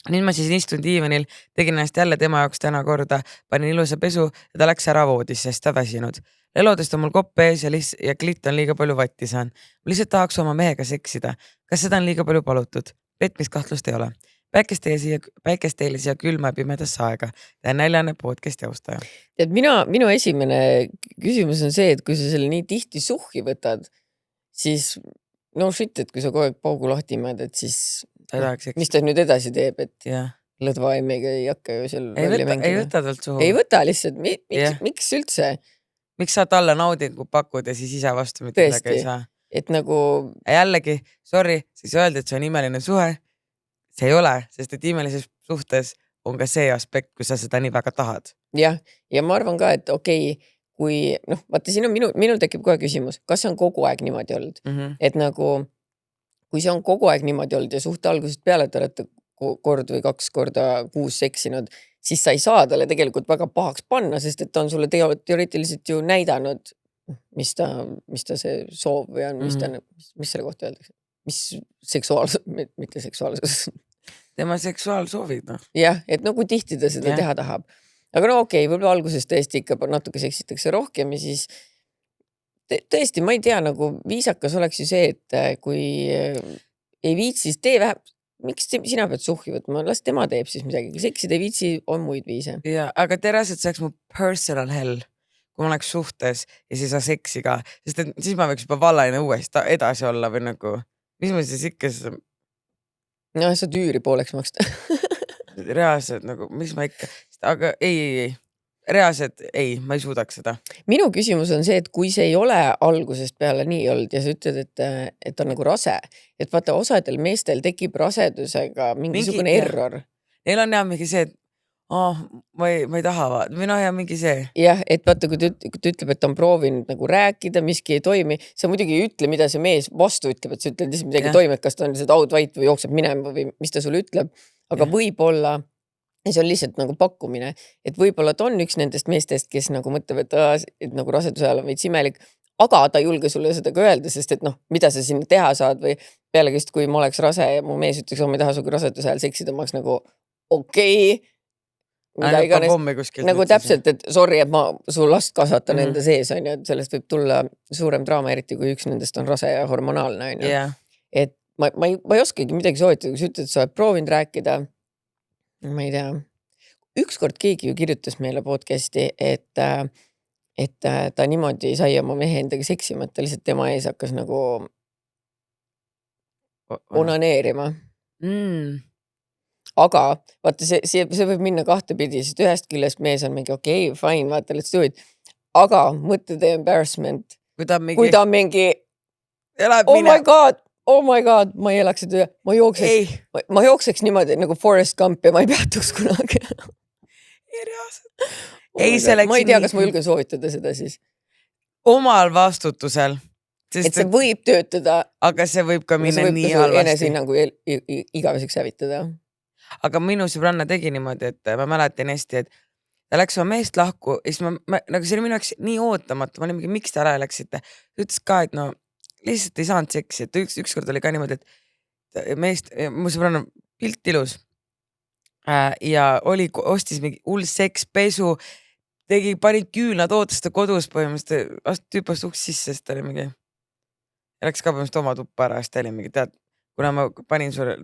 Nüüd ma siis istun diivanil, tegin ennast jälle tema jaoks täna korda, panin ilusa pesu ja ta läks ära voodisse, sest ta väsinud. Lelodest on mul kopp ees ja klitt on liiga palju vatti saan. Ma lihtsalt tahaks oma mehega seksida. Kas seda on liiga palju palutud? Petmiskahtlust ei ole. Päikest teile siia külma ja pimedasse aega. Ta on näljane podcasti austaja. Et minu esimene küsimus on see, et kui sa selle nii tihti suhhi võtad, siis no shit, et kui sa kogu aeg paugu lahti imad, et siis mis ta nüüd edasi teeb, et lõdva emmega ei hakka ju seal välja mängima. Ei võta talt suhu. Ei võta lihtsalt. Miks üldse? Miks sa talle naudid, kui pakud ja siis ise vastu mitte midagi ei saa? Et nagu... Jällegi, sorry, siis öelda, et see on imeline suhe. See ei ole, sest et imelises suhtes on ka see aspekt, kui sa seda nii väga tahad. Jah, ja ma arvan ka, et okei, kui, vaata siin on minul tekib kohe küsimus, kas see on kogu aeg niimoodi olnud? Et nagu, kui see on kogu aeg niimoodi olnud ja suhte algusest peale te olete kord või 2 korda kuus seksinud, siis sa ei saa talle tegelikult väga pahaks panna, sest et ta on sulle teoreetiliselt ju näidanud, mis ta see soov või on, mis selle kohta öeldakse? Mis seksuaalsus, mitte seksuaalsus. Tema seksuaalsoovid, Jah, et no kui tihti ta seda teha tahab. Aga no okei, võib-olla alguses tõesti ikka natuke seksitakse rohkem ja siis tõesti, ma ei tea, nagu viisakas oleks ju see, et kui ei viitsi, siis tee vähem. Miks sina pead suhhi võtma? Las tema teeb siis midagi. Kui seksid ei viitsi, on muid viise. Ja, aga terased see oleks mu personal hell, kui ma oleks suhtes ja siis sa seksi ka. Sest et siis ma võiks juba vallaline uuesti edasi olla või nagu, mis ma siis ikka... No, sa tüüri pooleks maksta. Reaalselt nagu, mis ma ikka... Aga ei. Reaalselt ei, ma ei suudaks seda. Minu küsimus on see, et kui see ei ole algusest peale nii olnud ja sa ütled, et on nagu rase, et vaata osadel meestel tekib rasedusega mingisugune error. Neil on mingi see, et ma ei taha või ja mingi see. Jah, et vaata, kui ta ütleb, et ta on proovinud nagu rääkida, miski ei toimi, sa muidugi ei ütle, mida see mees vastu ütleb, et sa ütled lihtsalt midagi toimub, kas ta on lihtsalt outright või jookseb minema või mis ta sulle ütleb, aga võib-olla ja see on lihtsalt nagu pakkumine, et võib-olla ta on üks nendest meestest, kes nagu mõtleb, et nagu raseduse ajal on veits imelik, aga ta ei julge sulle seda ka öelda, sest et mida sa sinna teha saad või pealegi, kui ma oleks rase ja mu mees ütleks, ma ei taha suga raseduse ajal seksida, ma oleks nagu okei. Mida iganes, nagu täpselt, et sorry, et ma su last kasvatan enda sees, on ju, et sellest võib tulla suurem draama, eriti kui üks nendest on rase ja hormonaalne, on ju. Et ma ei oskagi midagi soovitada, kui sa ütled, et sa oled proovinud rääkida, ma ei tea. Ükskord keegi ju kirjutas meile podcasti, et ta niimoodi sai oma mehe endaga seksima, et ta lihtsalt tema ees hakkas nagu onaneerima. Aga vaata, see võib minna kahtepidi, sest ühest küljest mees on mingi okei, fine, vaata, let's do it. Aga mõtle the embarrassment. Kui ta on mingi oh my god, ma ei elaks seda, ma jookseks niimoodi nagu Forrest Gump ja ma ei peatuks kunagi. Ma ei tea, kas ma julgen soovitada seda siis. Omal vastutusel. Et see võib töötada. Aga see võib ka minna nii halvasti. Enesehinnangu igaveseks hävitada. Aga minu sõbranna tegi niimoodi, et ma mäletan hästi, et ta läks oma meest lahku ja siis nagu see oli minu jaoks nii ootamatu, ma olin mingi, miks ta ära läksite. Ta ütles ka, et lihtsalt ei saanud seksi, et ükskord oli ka niimoodi, et meest, mu sõbranna pilt ilus ja ostis mingi hull seks, pesu, panid küünlad ootaste kodus põhimõtteliselt, tüüpas uks sisse, sest ta oli mingi, läks ka põhimõtteliselt oma tuppa ära, sest ta oli mingi, tead, kuna ma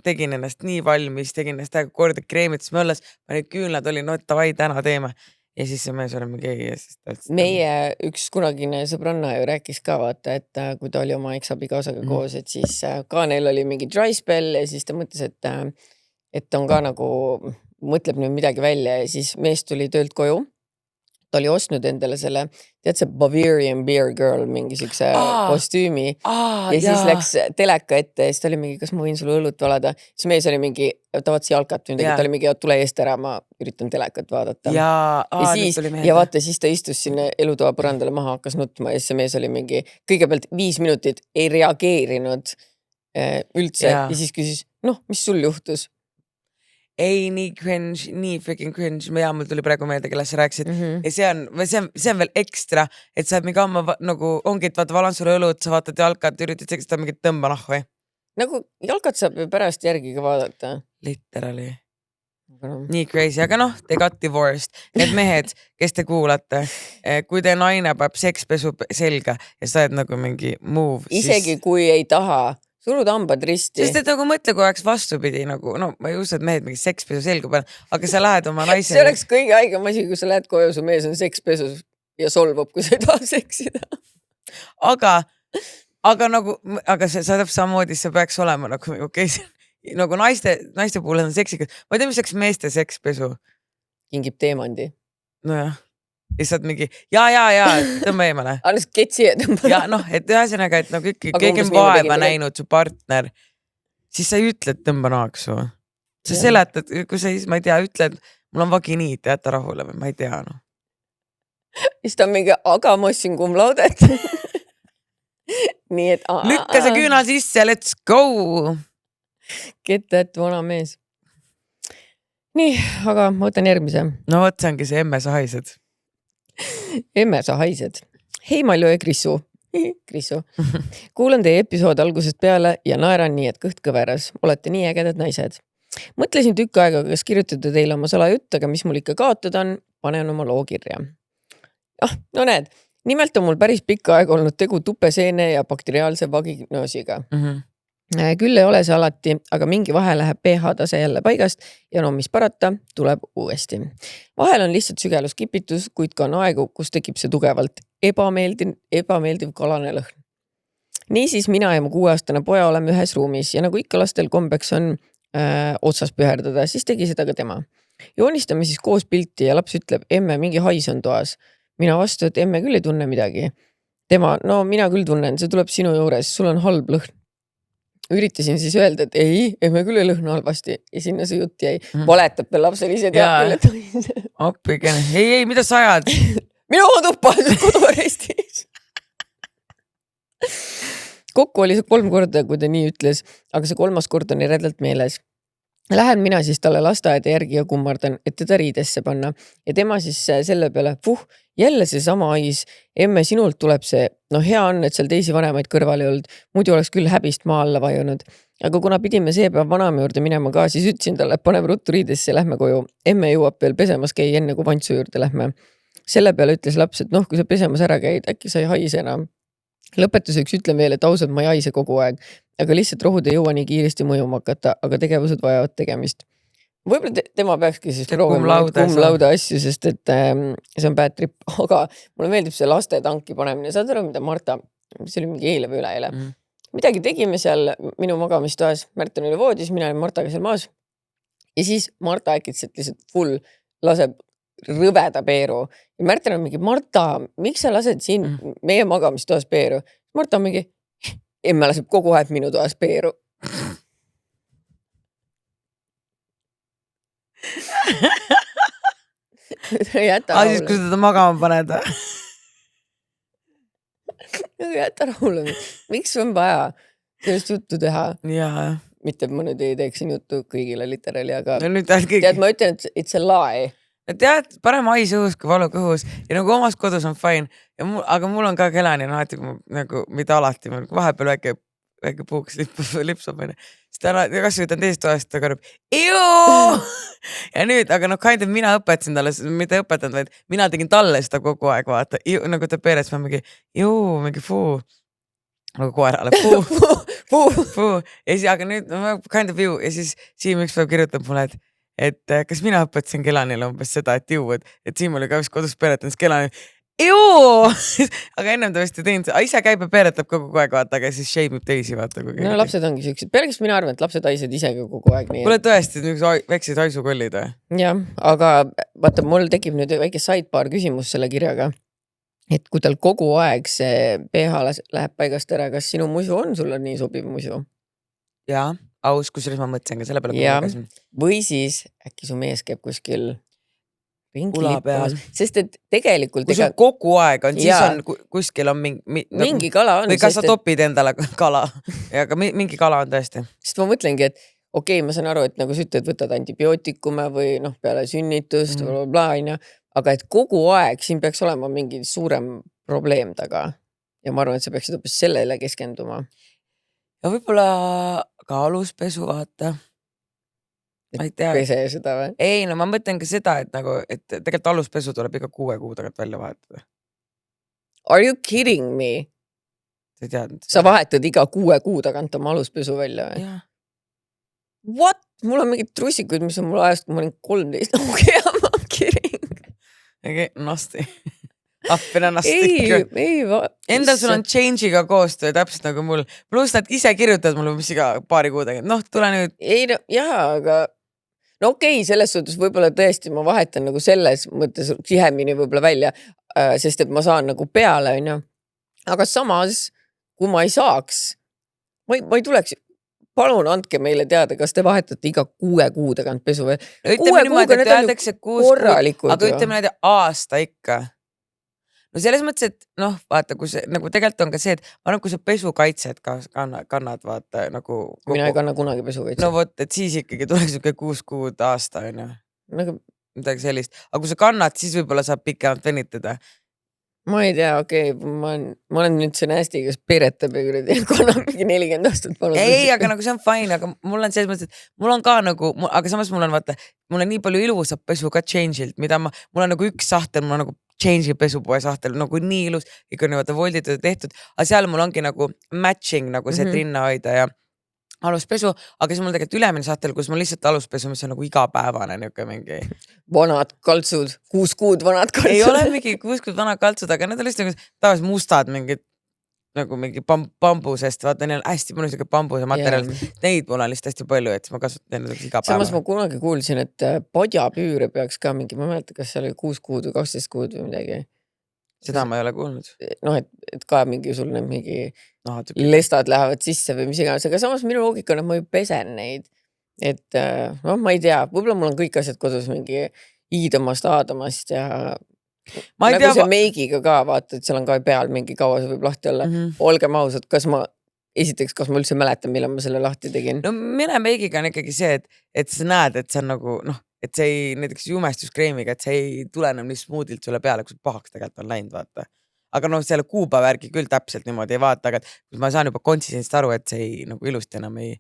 tegin ennast nii valmis, tegin ennast täiega korda kreemitas möllas, panid küünlad, oli no davai, täna teeme. Ja siis see mees oli mingi ei. Ja siis ta ütles, meie üks kunagine sõbranna ju rääkis ka vaata, et kui ta oli oma eksabikaasaga koos, et siis ka neil oli mingi dry spell ja siis ta mõtles, et on ka nagu mõtleb nüüd midagi välja ja siis mees tuli töölt koju. Ta oli ostnud endale selle, tead see Bavarian Beer Girl mingi siukse kostüümi ja siis läks teleka ette ja siis ta oli mingi, kas ma võin sulle õlut valada. Siis mees oli mingi, ta vaatas jalkat või midagi, ta oli mingi, tule eest ära, ma üritan telekat vaadata. Ja vaata, siis ta istus sinna elutoa põrandale maha, hakkas nutma ja siis see mees oli mingi, kõigepealt 5 minutit ei reageerinud üldse ja siis küsis, noh, mis sul juhtus? Ei, nii cringe, nii freaking cringe. Mul tuli praegu meelde, kelle sa rääkisid. Ja see on veel ekstra, et sa mingi amma nagu ongi, et vaata, valan sulle õlut, sa vaatad jalkat, üritad seda mingit tõmba nahvu. Nagu jalkat saab ju pärast järgi ka vaadata. Literally. Nii crazy, aga noh, te got divorced. Need mehed, kes te kuulate, kui te naine peab sekspesu selga ja sa oled nagu mingi move. Isegi kui ei taha. Surud hambad risti. Sest et nagu mõtle, kui oleks vastupidi, nagu, no ma ei usu, et mehed mingi sekspesu selga peale, aga sa lähed oma naise. See oleks kõige haigem asi, kui sa lähed koju, su mees on sekspesus ja solvub, kui sa ei taha seksida. Aga nagu, see täpselt samamoodi, see peaks olema nagu, okei, nagu naiste puhul on seksikas. Ma ei tea, mis oleks meeste sekspesu. Kingib teemandi. Nojah. Lihtsalt mingi, ja, tõmba eemale. Alles ketsi ja tõmba. Ja noh, et ühesõnaga, et no keegi on vaeva näinud su partner, siis sa ei ütle, et tõmba naaksu. Sa seletad, kui sa siis, ma ei tea, ütled, mul on vaginiit, jäta rahule või ma ei tea, noh. Siis ta on mingi, aga ma ostsin kumlaudet. Nii et... Lükka see küüna sisse, let's go! Kette, et vana mees. Nii, aga ma võtan järgmise. No võt, see ongi see emme sa haised. Emme sa haised. Hei Malju ja Krissu. Kuulan teie episood algusest peale ja naeran nii, et kõht kõveras. Olete nii ägedad naised. Mõtlesin tükk aega, kas kirjutada teile oma salajutt, aga mis mul ikka kaotada on, panen oma loo kirja. No näed, nimelt on mul päris pikka aega olnud tegu tupeseene ja bakteriaalse vaginoosiga. Küll ei ole see alati, aga mingi vahe läheb pH-tase jälle paigast ja no mis parata, tuleb uuesti. Vahel on lihtsalt sügeluskipitus, kuid ka on aegu, kus tekib see tugevalt ebameeldiv kalane lõhn. Niisiis mina ja mu 6-aastane poja oleme ühes ruumis ja nagu ikka lastel kombeks on otsas püherdada, siis tegi seda ka tema. Joonistame siis koos pilti ja laps ütleb, emme, mingi hais on toas. Mina vastu, et emme küll ei tunne midagi. Tema, no mina küll tunnen, see tuleb sinu juures, sul on halb lõhn. Üritasin siis öelda, et ei, emme küll ei lõhna halvasti ja sinna see jutt jäi. Valetab veel lapsel ise teab küll, et Appigen. Ei, mida sa ajad? Minu tuppa koduarestis. Kokku oli see 3 korda, kui ta nii ütles, aga see 3. kord on eredalt meeles. Lähen mina siis talle lasteaeda järgi ja kummardan, et teda riidesse panna. Ja tema siis selle peale, jälle see sama hais. Emme, sinult tuleb see, no hea on, et seal teisi vanemaid kõrval ei olnud. Muidu oleks küll häbist maa alla vajunud. Aga kuna pidime see päev vanama juurde minema ka, siis ütlesin talle, et paneme ruttu riidesse ja lähme koju. Emme jõuab veel pesemas käi enne, kui vantsu juurde lähme. Selle peale ütles laps, et noh, kui sa pesemas ära käid, äkki sa ei haise enam. Lõpetuseks ütlen veel, et ausalt ma ei haise kogu aeg, aga lihtsalt rohud ei jõua nii kiiresti mõjuma hakata, aga tegevused vajavad tegemist. Võib-olla tema peakski siis proovima kumlauda asju, sest et see on bad trip, aga mulle meeldib see laste tanki panemine. Saad aru, mida Marta, see oli mingi eile või üle. Midagi tegime seal minu magamistoas, Märten oli voodis, mina olin Martaga seal maas ja siis Marta äkitselt lihtsalt full laseb rõveda peeru. Ja Märten on mingi, Marta, miks sa lased siin meie magamistoas peeru? Marta on mingi, emme laseb kogu aeg minu toas peeru. Siis kui seda magama paned. Jäta rahule. Miks on vaja sellest juttu teha? Jaa. Mitte, et ma nüüd ei teeksin juttu kõigile literaali, aga no, tead, ma ütlen, et it's a lie. Tead, parem hais õhus kui valu kõhus ja nagu omas kodus on fine, ja aga mul on ka kelani alati, nagu, mida alati, vahepeal väike väike puuks lipsab onju. Siis ta kas võtan teist toast, ta karjub Ejoo! Ja nüüd, aga noh, kind of mina õpetasin talle, mitte õpetanud, vaid mina tegin talle seda kogu aeg, vaata. Nagu ta peres ma mingi, mingi fuu. Nagu koerale, fuu. Ja siis, aga nüüd, kind of you. Ja siis Siim üks päev kirjutab mulle, et kas mina õpetasin Kelanile umbes seda, et Siim oli ka vist kodus peretanud Kelani. Aga ennem ta vist ei teinud, ise käib ja peretab kogu aeg, vaata, aga siis shame'ib teisi, vaata. No lapsed ongi siuksed. Pealegi mina arvan, et lapsed haised ise kogu aeg nii. Kuule tõesti, väikseid haisukollid või? Jah, aga vaata, mul tekib nüüd väike sidebar küsimus selle kirjaga. Et kui tal kogu aeg see pH läheb paigast ära, kas sinu musu on sulle nii sobiv musu? Jaa, aus, kusjuures ma mõtlesin ka selle peale, kui ja, ma käisin. Või siis äkki su mees käib kuskil Kula peal. Sest et tegelikult kui sul kogu aeg on, siis on kuskil on mingi kala on. Või kas sa topid endale kala, aga mingi kala on tõesti. Sest ma mõtlengi, et okei, ma saan aru, et nagu sa ütled, võtad antibiootikume või peale sünnitust, aga et kogu aeg siin peaks olema mingi suurem probleem taga. Ja ma arvan, et sa peaksid hoopis sellele keskenduma. Ja võib-olla ka aluspesu vaata. Pese seda või? Ei, no ma mõtlen ka seda, et tegelikult aluspesu tuleb iga 6 kuu tagant välja vahetada. Are you kidding me? Sa ei teadnud. Sa vahetad iga 6 kuu tagant oma aluspesu välja või? Jah. What? Mul on mingid trussikuid, mis on mul ajast, kui ma olin 13. Okay, I'm kidding. Okay, nasti. Appina nasti. Ei. Endal sul on change'iga koostöö, täpselt nagu mul. Pluss nad ise kirjutavad mulle, mis iga paari kuu tagant. Noh, tule nüüd. Ei, no, jaa, aga no okei, selles suhtes võib-olla tõesti ma vahetan nagu selles mõttes sihemini võib-olla välja, sest et ma saan nagu peale, on ju. Aga samas, kui ma ei saaks, ma ei tuleks, palun andke meile teada, kas te vahetate iga 6 kuu tagant pesu või? Ütleme niimoodi, et öeldakse 6 kuu, aga ütleme niimoodi aasta ikka. No selles mõttes, et noh, vaata, kui see, nagu tegelikult on ka see, et ma arvan, kui sa pesukaitset kannad, vaata, nagu mina ei kanna kunagi pesukaitset. No vot, et siis ikkagi tuleks 6 kuud aasta, on ju. Nagu midagi sellist. Aga kui sa kannad, siis võib-olla saab pikemalt venitada. Ma ei tea, okei, ma olen nüüd see nästi, kes peretab ja kuradi kannab mingi 40 aastat palun. Ei, aga nagu see on fine, aga mul on selles mõttes, et mul on ka nagu, aga samas mul on vaata, mul on nii palju ilusat pesu ka change'ilt, mida mul on nagu üks sahtel, mul on nagu change'i pesupoe sahtel, nagu nii ilus, ikka on vaata volditud ja tehtud, aga seal mul ongi nagu matching nagu see rinnahoida ja aluspesu, aga siis mul tegelikult ülemine sahtel, kus mul lihtsalt aluspesu, mis on nagu igapäevane niuke mingi. Vanad kaltsud, 6 kuud vanad kaltsud. Ei ole mingi 6 kuud vanad kaltsud, aga need on lihtsalt nagu tavaliselt mustad mingid, nagu mingi bambusest, vaata, neil on hästi mõnus bambuse materjal. Neid mul on lihtsalt hästi palju, et ma kasutan neid iga päeva. Samas ma kunagi kuulsin, et padjapüüre peaks ka mingi, ma mäleta, kas seal oli 6 kuud või 12 kuud või midagi. Seda ma ei ole kuulnud. Noh, et ka mingi sul need mingi lestad lähevad sisse või mis iganes, aga samas minu loogika on, et ma ju pesen neid. Et noh, ma ei tea, võib-olla mul on kõik asjad kodus mingi iidamast, aadamast ja ma ei nagu tea, see meigiga ka vaata, et seal on ka peal mingi kaua see võib lahti olla. Olgem ausad, kas ma üldse mäletan, millal ma selle lahti tegin? No mine meigiga on ikkagi see, et sa näed, et see on nagu, noh, et see ei, näiteks jumestuskreemiga, et see ei tule enam nii smoothilt sulle peale, kui pahaks tegelikult on läinud, vaata. Aga noh, selle kuupäevärgi küll täpselt niimoodi ei vaata, aga ma saan juba konsistentist aru, et see ei nagu ilusti enam ei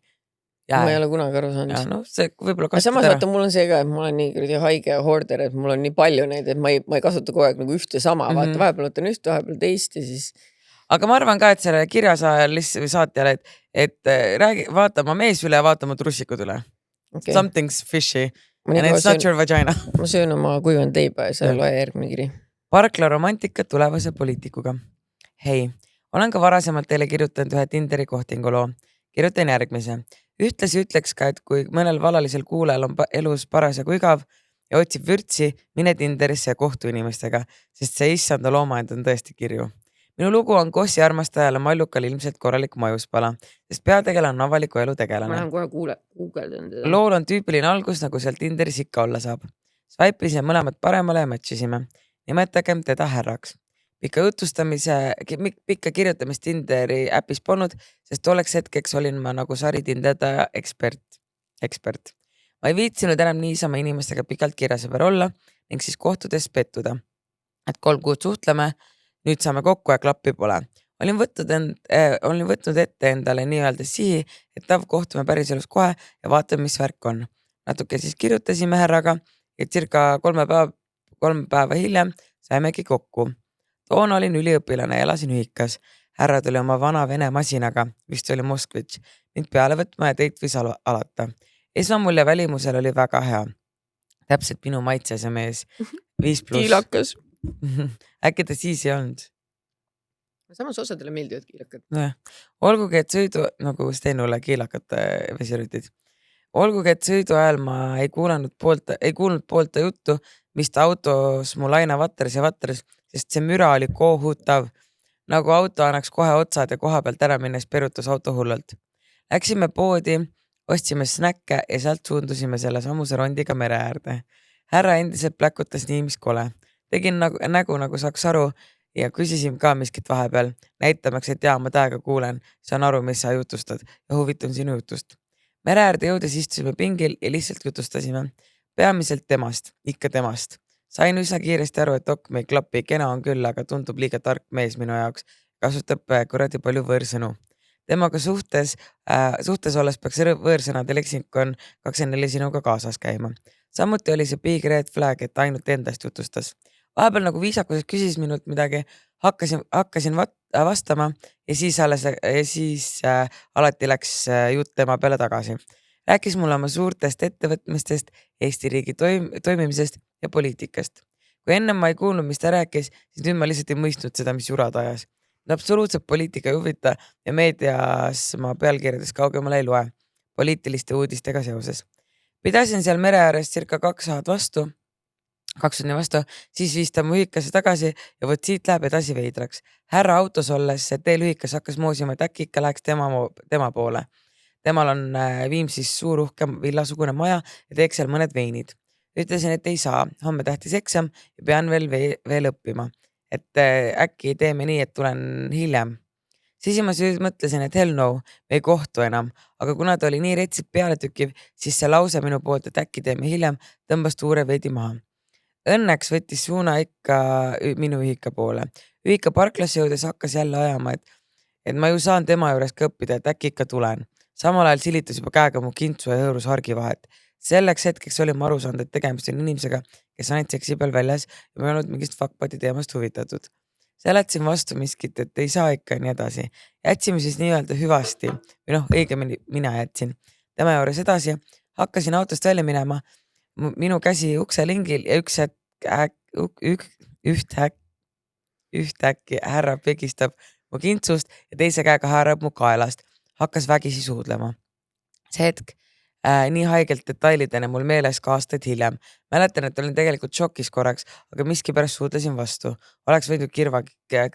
jää. Ma ei ole kunagi aru saanud. Ja, no, see võib-olla kasutad samas ära. Vaata, mul on see ka, et ma olen nii haige ja hoorder, et mul on nii palju neid, et ma ei kasuta kogu aeg nagu ühte sama. Vaata, vahepeal võtan üht, vahepeal teist ja siis... Aga ma arvan ka, et selle kirjasaajal või saatjale, et räägi, vaata ma mees üle ja vaata ma trussikud üle. Okay. Something's fishy. And it's not your vagina. Ma söön oma kuivanud leiba ja see loe järgmine kiri. Parkla romantika tulevase poliitikuga. Hei, olen ka varasemalt teile kirjutanud ühe Tinderi kohtinguloo. Kirjutan järgmise. Ühtlasi ütleks ka, et kui mõnel valalisel kuulajal on elus parasjagu igav ja otsib vürtsi, mine Tinderisse ja kohtu inimestega, sest see issanda loomaend on tõesti kirju. Minu lugu on Kossi armastajale Mallukal ilmselt korralik majuspala, sest peategela on avaliku elu tegelane. Ma lähen kohe guugeldan teda. Lool on tüüpiline algus, nagu seal Tinderis ikka olla saab. Swipe'isime mõlemad paremale ja matchisime. Nimetagem teda härraks. Pikka kirjutamist Tinderi äpis polnud, sest tolleks hetkeks olin ma nagu Sari Tindeda ekspert. Ma ei viitsinud enam niisama inimestega pikalt kirjasõber olla ning siis kohtudes pettuda. Et 3 kuud suhtleme, nüüd saame kokku ja klappi pole. olin võtnud ette endale nii-öelda sihi, et kohtume päriselus kohe ja vaatame, mis värk on. Natuke siis kirjutasime härraga ja circa 3 päeva hiljem saimegi kokku. Toona olin üliõpilane ja elasin ühikas. Härra tuli oma vana vene masinaga, vist oli Moskvitš, mind peale võtma ja teit võis alata. Esmamulje välimusel oli väga hea. Täpselt minu maitse see mees. 5+. Kiilakas. Äkki ta siis ei olnud. Samas osadele meeldivad kiilakad. Olgugi, et sõidu, nagu Stenule kiilakate vesirütid. Olgugi, et sõidu ajal ma ei kuulnud poolt juttu, mis ta autos mul aina vatras ja vatras, sest see müra oli kohutav. Nagu auto annaks kohe otsad ja koha pealt ära minnes perutus auto hullult. Läksime poodi, ostsime snäkke ja sealt suundusime selle samuse rondiga mere äärde. Härra endiselt pläkutas nii, mis kole. Tegin nägu nagu saaks aru ja küsisin ka miskit vahepeal, näitamaks, et ma täiega kuulen, saan aru, mis sa jutustad ja huvitun sinu jutust. Mere äärde jõudes istusime pingil ja lihtsalt jutustasime. Peamiselt temast, ikka temast. Sain üsna kiiresti aru, et me ei klapi, kena on küll, aga tundub liiga tark mees minu jaoks. Kasutab kuradi palju võõrsõnu. Temaga suhtes olles peaks võõrsõnade leksikon 24 sinuga kaasas käima. Samuti oli see big red flag, et ainult endast jutustas. Vahepeal nagu viisakuses küsis minult midagi, hakkasin vastama ja siis alati läks jutt tema peale tagasi. Rääkis mulle oma suurtest ettevõtmistest, Eesti riigi toimimisest ja poliitikast. Kui enne ma ei kuulnud, mis ta rääkis, siis nüüd ma lihtsalt ei mõistnud seda, mis jurad ajas. Absoluutselt poliitika ei huvita ja meedias ma pealkirjades kaugemale ei loe poliitiliste uudistega seoses. Pidasin seal mere ääres circa 2 tundi vastu, siis viis ta mu ühikasse tagasi ja võt siit läheb edasi veidraks. Härra autos olles teel ühikas hakkas moosima, et äkki ikka läheks tema poole. Temal on Viimsis suur uhke villasugune maja ja teeks seal mõned veinid. Ütlesin, et ei saa, homme tähtis eksam ja pean veel õppima. Et äkki teeme nii, et tulen hiljem. Siis ma mõtlesin, et hell no, me ei kohtu enam, aga kuna ta oli nii retsid peale tükiv, siis see lause minu poolt, et äkki teeme hiljem, tõmbas tuure veidi maha. Õnneks võttis suuna ikka minu ühika poole. Ühika parklasse jõudes hakkas jälle ajama, et ma ju saan tema juures ka õppida, et äkki ikka tulen. Samal ajal silitas juba käega mu kintsu ja hõõrus hargi vahet. Selleks hetkeks oli ma aru saanud, et tegemist on inimesega, kes on ainult seksi peal väljas ja ma ei olnud mingist fuckpoti teemast huvitatud. Seletasin vastu miskit, et ei saa ikka nii edasi. Jätsime siis nii-öelda hüvasti või õigemini mina jätsin tema juures edasi. Hakkasin autost välja minema. Minu käsi ukse lingil ja ühtäkki härra pegistab mu kintsust ja teise käega haarab mu kaelast. Hakkas vägisi suudlema. See hetk nii haigelt detailidena mul meeles ka aastaid hiljem. Mäletan, et olin tegelikult šokis korraks, aga miski pärast suudlesin vastu. Oleks võinud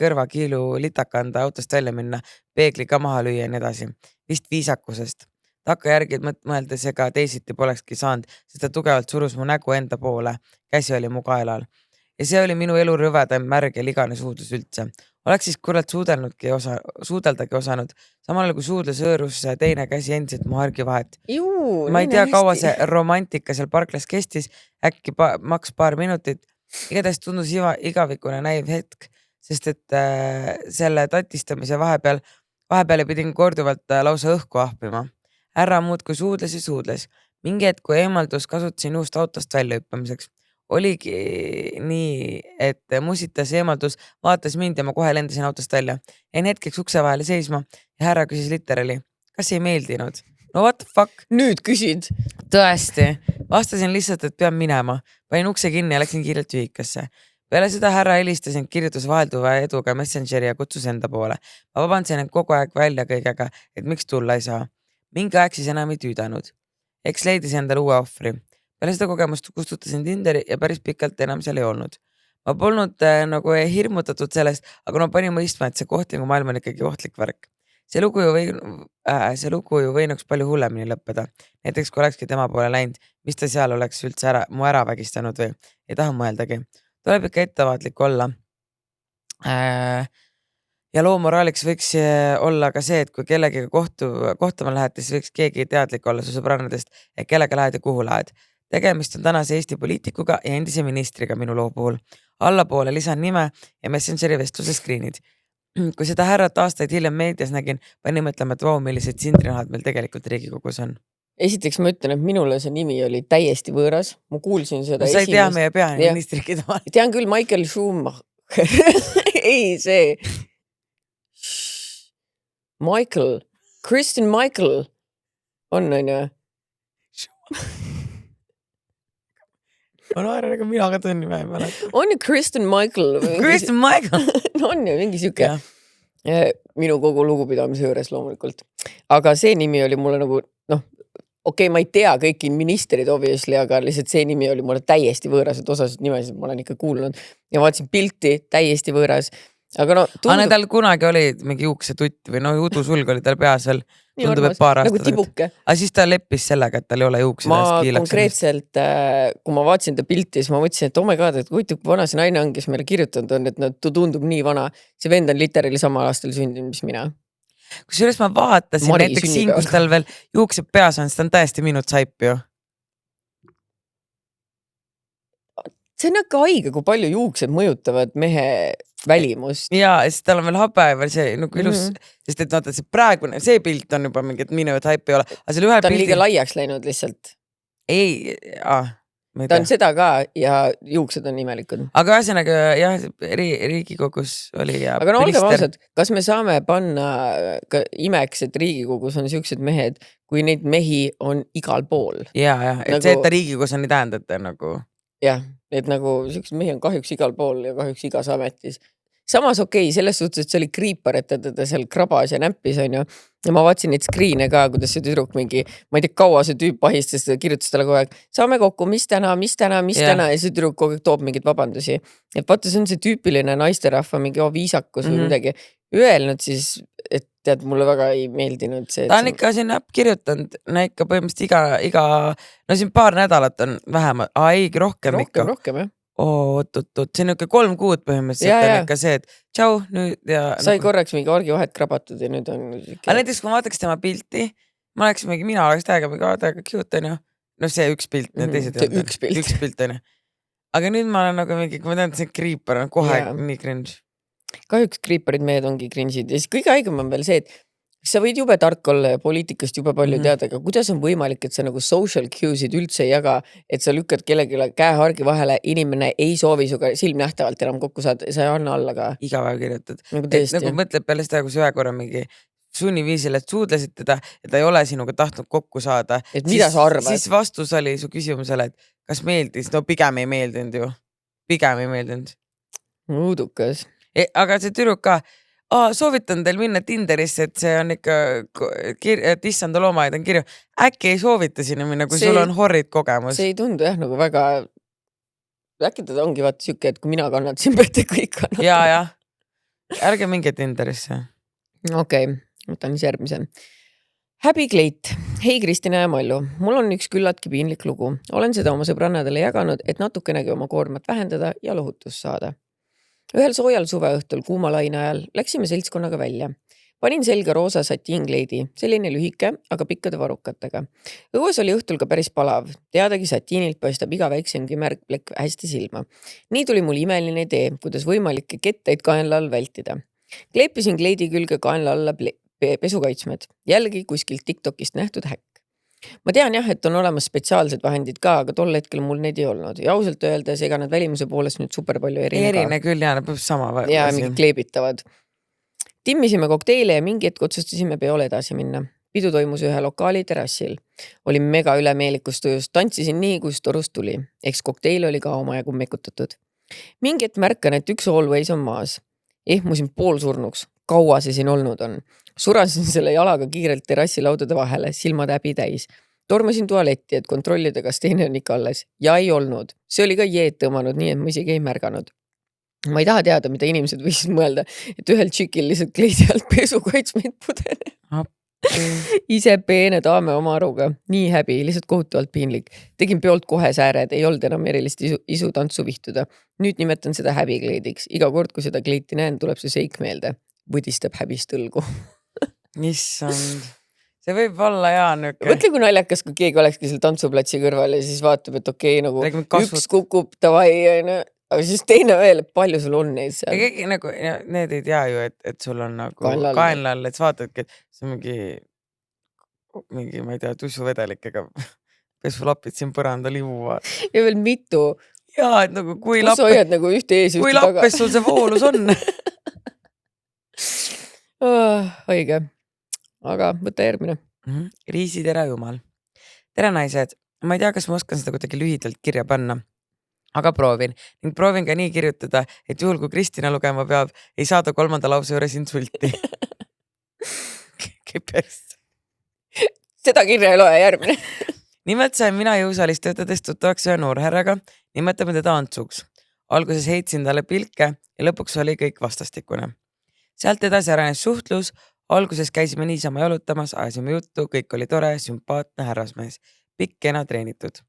kõrvakiilu litakanda autost välja minna, peegli ka maha lüüa ja nii edasi. Vist viisakusest. Takka järgi mõeldes ega teisiti polekski saanud, sest ta tugevalt surus mu nägu enda poole. Käsi oli mu kaelal. Ja see oli minu elu rõvedam märg ja ligane suudlus üldse. Oleks siis kuralt suudeldagi osanud. Samal kui suudles hõõrus teine käsi endiselt mu hargi vahet. Ma ei tea, kaua see romantika seal parklas kestis, äkki maks paar minutit. Igatahes tundus igavikune näiv hetk, sest et selle tatistamise vahepeal pidin korduvalt lausa õhku ahpima. Härra muudkui suudles. Mingi hetk, kui eemaldus kasutasin juust autost välja hüppamiseks. Oligi nii, et musitas eemaldus, vaatas mind ja ma kohe lendasin autost välja. Jäin hetkeks ukse vahele seisma ja härra küsis literaali, kas ei meeldinud? No what the fuck? Nüüd küsid? Tõesti. Vastasin lihtsalt, et pean minema. Panin ukse kinni ja läksin kiirelt ühikasse. Peale seda härra helistasin kirjutus vahelduva eduga Messengeri ja kutsus enda poole. Ma vabandasin end kogu aeg välja kõigega, et miks tulla ei saa. Mingi aeg siis enam ei tüüdanud. Eks leidis endale uue ohvri. Peale seda kogemust kustutasin Tinderi ja päris pikalt enam seal ei olnud. Ma polnud nagu hirmutatud sellest, aga ma panin mõistma, et see kohtlingu maailm on ikkagi ohtlik värk. See lugu ju võinuks palju hullemini lõppeda. Näiteks kui olekski tema poole läinud, mis ta seal oleks üldse mu ära vägistanud või ei taha mõeldagi. Tuleb ikka ettevaatlik olla. Ja loo moraaliks võiks olla ka see, et kui kellegiga kohtuma lähed, siis võiks keegi teadlik olla su sõbrannadest, et kellega lähed ja kuhu lähed. Tegemist on tänase Eesti poliitikuga ja endise ministriga minu loo puhul. Allapoole lisan nime ja Messengeri vestluse screenid. kui seda härrat aastaid hiljem meedias nägin, panin mõtlema, et vau, millised sindrinahad meil tegelikult Riigikogus on. Esiteks ma ütlen, et minule see nimi oli täiesti võõras. Ma kuulsin seda sa ei tea meie peaministri vahel. Tean küll Michael Schumacher. ei, see. Michael. Kristen Michael. On ju? Ma naeran, aga mina ka tunni vähem mäletan. On ju Kristen Michael? Kristen Michael? On ju, mingi siuke. Minu kogu lugupidamise juures loomulikult. Aga see nimi oli mulle nagu, okei, ma ei tea kõiki ministerid obviously, aga lihtsalt see nimi oli mulle täiesti võõras, et osasid nimesid ma olen ikka kuulnud. Ja vaatasin pilti, täiesti võõras. Aga tundub... tal kunagi oli mingi juuksetutt või udusulg oli tal peas veel. Tundub, et paar aastat. Nagu tibuke. Aga siis ta leppis sellega, et tal ei ole juuksed. Ma konkreetselt, kui ma vaatasin ta pilti, siis ma mõtlesin, et oh my god, et huvitav, kui vana see naine on, kes meile kirjutanud on, et ta tundub nii vana. See vend on literally samal aastal sündinud, mis mina. Kusjuures ma vaatasin näiteks siin, kus tal veel juuksed peas on, siis ta on täiesti minut saip ju. See on ikka haige, kui palju juuksed mõjutavad mehe välimust. Jaa, siis tal on veel habe veel see ilus, sest et vaata, see praegune, see pilt on juba mingi, et minu haip ei ole. Ta on liiga laiaks läinud lihtsalt. Ei, ta on seda ka ja juuksed on imelikud. Aga ühesõnaga, jah, Riigikogus oli ja aga olgem ausad, kas me saame panna imeks, et Riigikogus on siuksed mehed, kui neid mehi on igal pool? Jaa, et see, et ta Riigikogus on, ei tähenda, et ta nagu... Jah, et nagu siuksed mehi on kahjuks igal pool ja kahjuks igas ametis. Samas okei, selles suhtes, et see oli kriipar, et ta seal krabas ja näppis on ju. Ja ma vaatsin neid skriine ka, kuidas see tüdruk mingi, ma ei tea, kaua see tüüp pahistas, kirjutas talle kogu aeg, saame kokku, mis täna ja see tüdruk kogu aeg toob mingid vabandusi. Et vaata, see on see tüüpiline naisterahva mingi viisakus või midagi. Öelnud siis, et tead, mulle väga ei meeldinud see. Ta on ikka sinna kirjutanud, ikka põhimõtteliselt iga, siin paar nädalat on vähemalt, eigi rohkem ikka. Rohkem, jah. Oot, see on ikka 3 kuud põhimõtteliselt on ikka see, et tšau, nüüd ja... Sai korraks mingi orgivahet krabatud ja nüüd on... Aga näiteks, kui ma vaataks tema pilti, mina oleks täiega cute on ju. See üks pilt, üks pilt on ju. Aga nüüd ma olen nagu mingi, kui ma tean, et see kriipar on kohe nii cringe. Kahjuks kriiparid mehed ongi cringe'id ja siis kõige haigem on veel see, et sa võid jube tark olla ja poliitikast jube palju teada, aga kuidas on võimalik, et sa nagu social cue'sid üldse ei jaga, et sa lükkad kellelegi käehargi vahele, inimene ei soovi suga silmnähtavalt enam kokku saada, sa ei anna alla ka. Iga päev kirjutad. Nagu mõtled peale seda, kui sa ühe korra mingi sunniviisil, et suudlesid teda ja ta ei ole sinuga tahtnud kokku saada. Et mida sa arvad? Siis vastus oli su küsimusele, et kas meeldis? No pigem ei meeldinud ju. Pigem ei meeldinud. Uudukas. Aga see tüdruk ka, soovitan teil minna Tinderisse, et see on ikka, et issanda loomaid on kirju. Äkki ei soovita sinna minna, kui sul on horrid kogemus. See ei tundu jah nagu väga, äkki ta ongi vaata siuke, et kui mina kannatasin, peate kõik kannatama. Ja. Ärge minge Tinderisse. Okei, võtan siis järgmise. Häbikleit. Hei Kristina ja Mallu. Mul on üks küllatki piinlik lugu. Olen seda oma sõbrannadele jaganud, et natukenegi oma koormat vähendada ja lohutust saada. Ühel soojal suveõhtul kuuma laine ajal läksime seltskonnaga välja. Panin selga roosa satiinkleidi, selline lühike, aga pikkade varrukatega. Õues oli õhtul ka päris palav. Teadagi satiinilt paistab iga väiksemgi märkplekk hästi silma. Nii tuli mul imeline idee, kuidas võimalikke ketteid kaenla all vältida. Kleepisin kleidi külge kaenla alla pesukaitsmed. Jällegi kuskilt TikTokist nähtud häkk. Ma tean jah, et on olemas spetsiaalsed vahendid ka, aga tol hetkel mul neid ei olnud. Ja ausalt öeldes, ega nad välimuse poolest nüüd super palju erine küll, ja nad sama. Ja mingi kleebitavad. Timmisime kokteile ja mingi hetk otsustasime peole edasi minna. Pidu toimus ühe lokaali terassil. Oli mega ülemeelikus tujus, tantsisin nii, kus torust tuli. Eks kokteil oli ka omajagu mekutatud. Mingi hetk märkan, et üks Always on maas. Ehmusin poolsurnuks. Kaua see siin olnud on. Surasin selle jalaga kiirelt terassi laudade vahele, silmad häbi täis. Tormasin tualetti, et kontrollida, kas teine on ikka alles. Ja ei olnud. See oli ka jeed tõmmanud nii, et ma isegi ei märganud. Ma ei taha teada, mida inimesed võisid mõelda, et ühel tšikil lihtsalt kleidi alt pesukaitsmeid pudene. Ise peene daame oma aruga. Nii häbi, lihtsalt kohutavalt piinlik. Tegin peolt kohe sääred, ei olnud enam erilist isu tantsu vihtuda. Nüüd nimetan seda häbikleidiks. Iga kord, kui seda kleiti näen, tuleb see seik meelde. Võdistab häbist õlgu. Issand. See võib olla nüke. Mõtle, kui naljakas, kui keegi olekski seal tantsuplatsi kõrval ja siis vaatab, et okei, nagu üks kukub tavai. aga siis teine veel, palju sul on neid seal? Keegi nagu, need ei tea ju, et sul on nagu Kaenla all, et sa vaatadki, et see on mingi, ma ei tea, tussuvedelikega pesulapid siin põrandal imuvad. ja veel mitu. Jaa, et nagu kui kus hoiad nagu ühte ees, kui ühte taga. lappes sul see voolus on. Õige. Aga võta järgmine. Riisi, tere jumal. Tere naised. Ma ei tea, kas ma oskan seda kuidagi lühidalt kirja panna, aga proovin. Ning proovin ka nii kirjutada, et juhul kui Kristina lugema peab, ei saada 3. lause juures insulti. Kipers. Seda kirja ei loe, järgmine. Nimelt sain mina jõusaalis töötades tuttavaks ühe noorherraga, nimetame teda Antsuks. Alguses heitsin talle pilke ja lõpuks oli kõik vastastikune. Sealt edasi arenes suhtlus, alguses käisime niisama jalutamas, ajasime juttu, kõik oli tore, sümpaatne härrasmees, pikk, kena treenitud.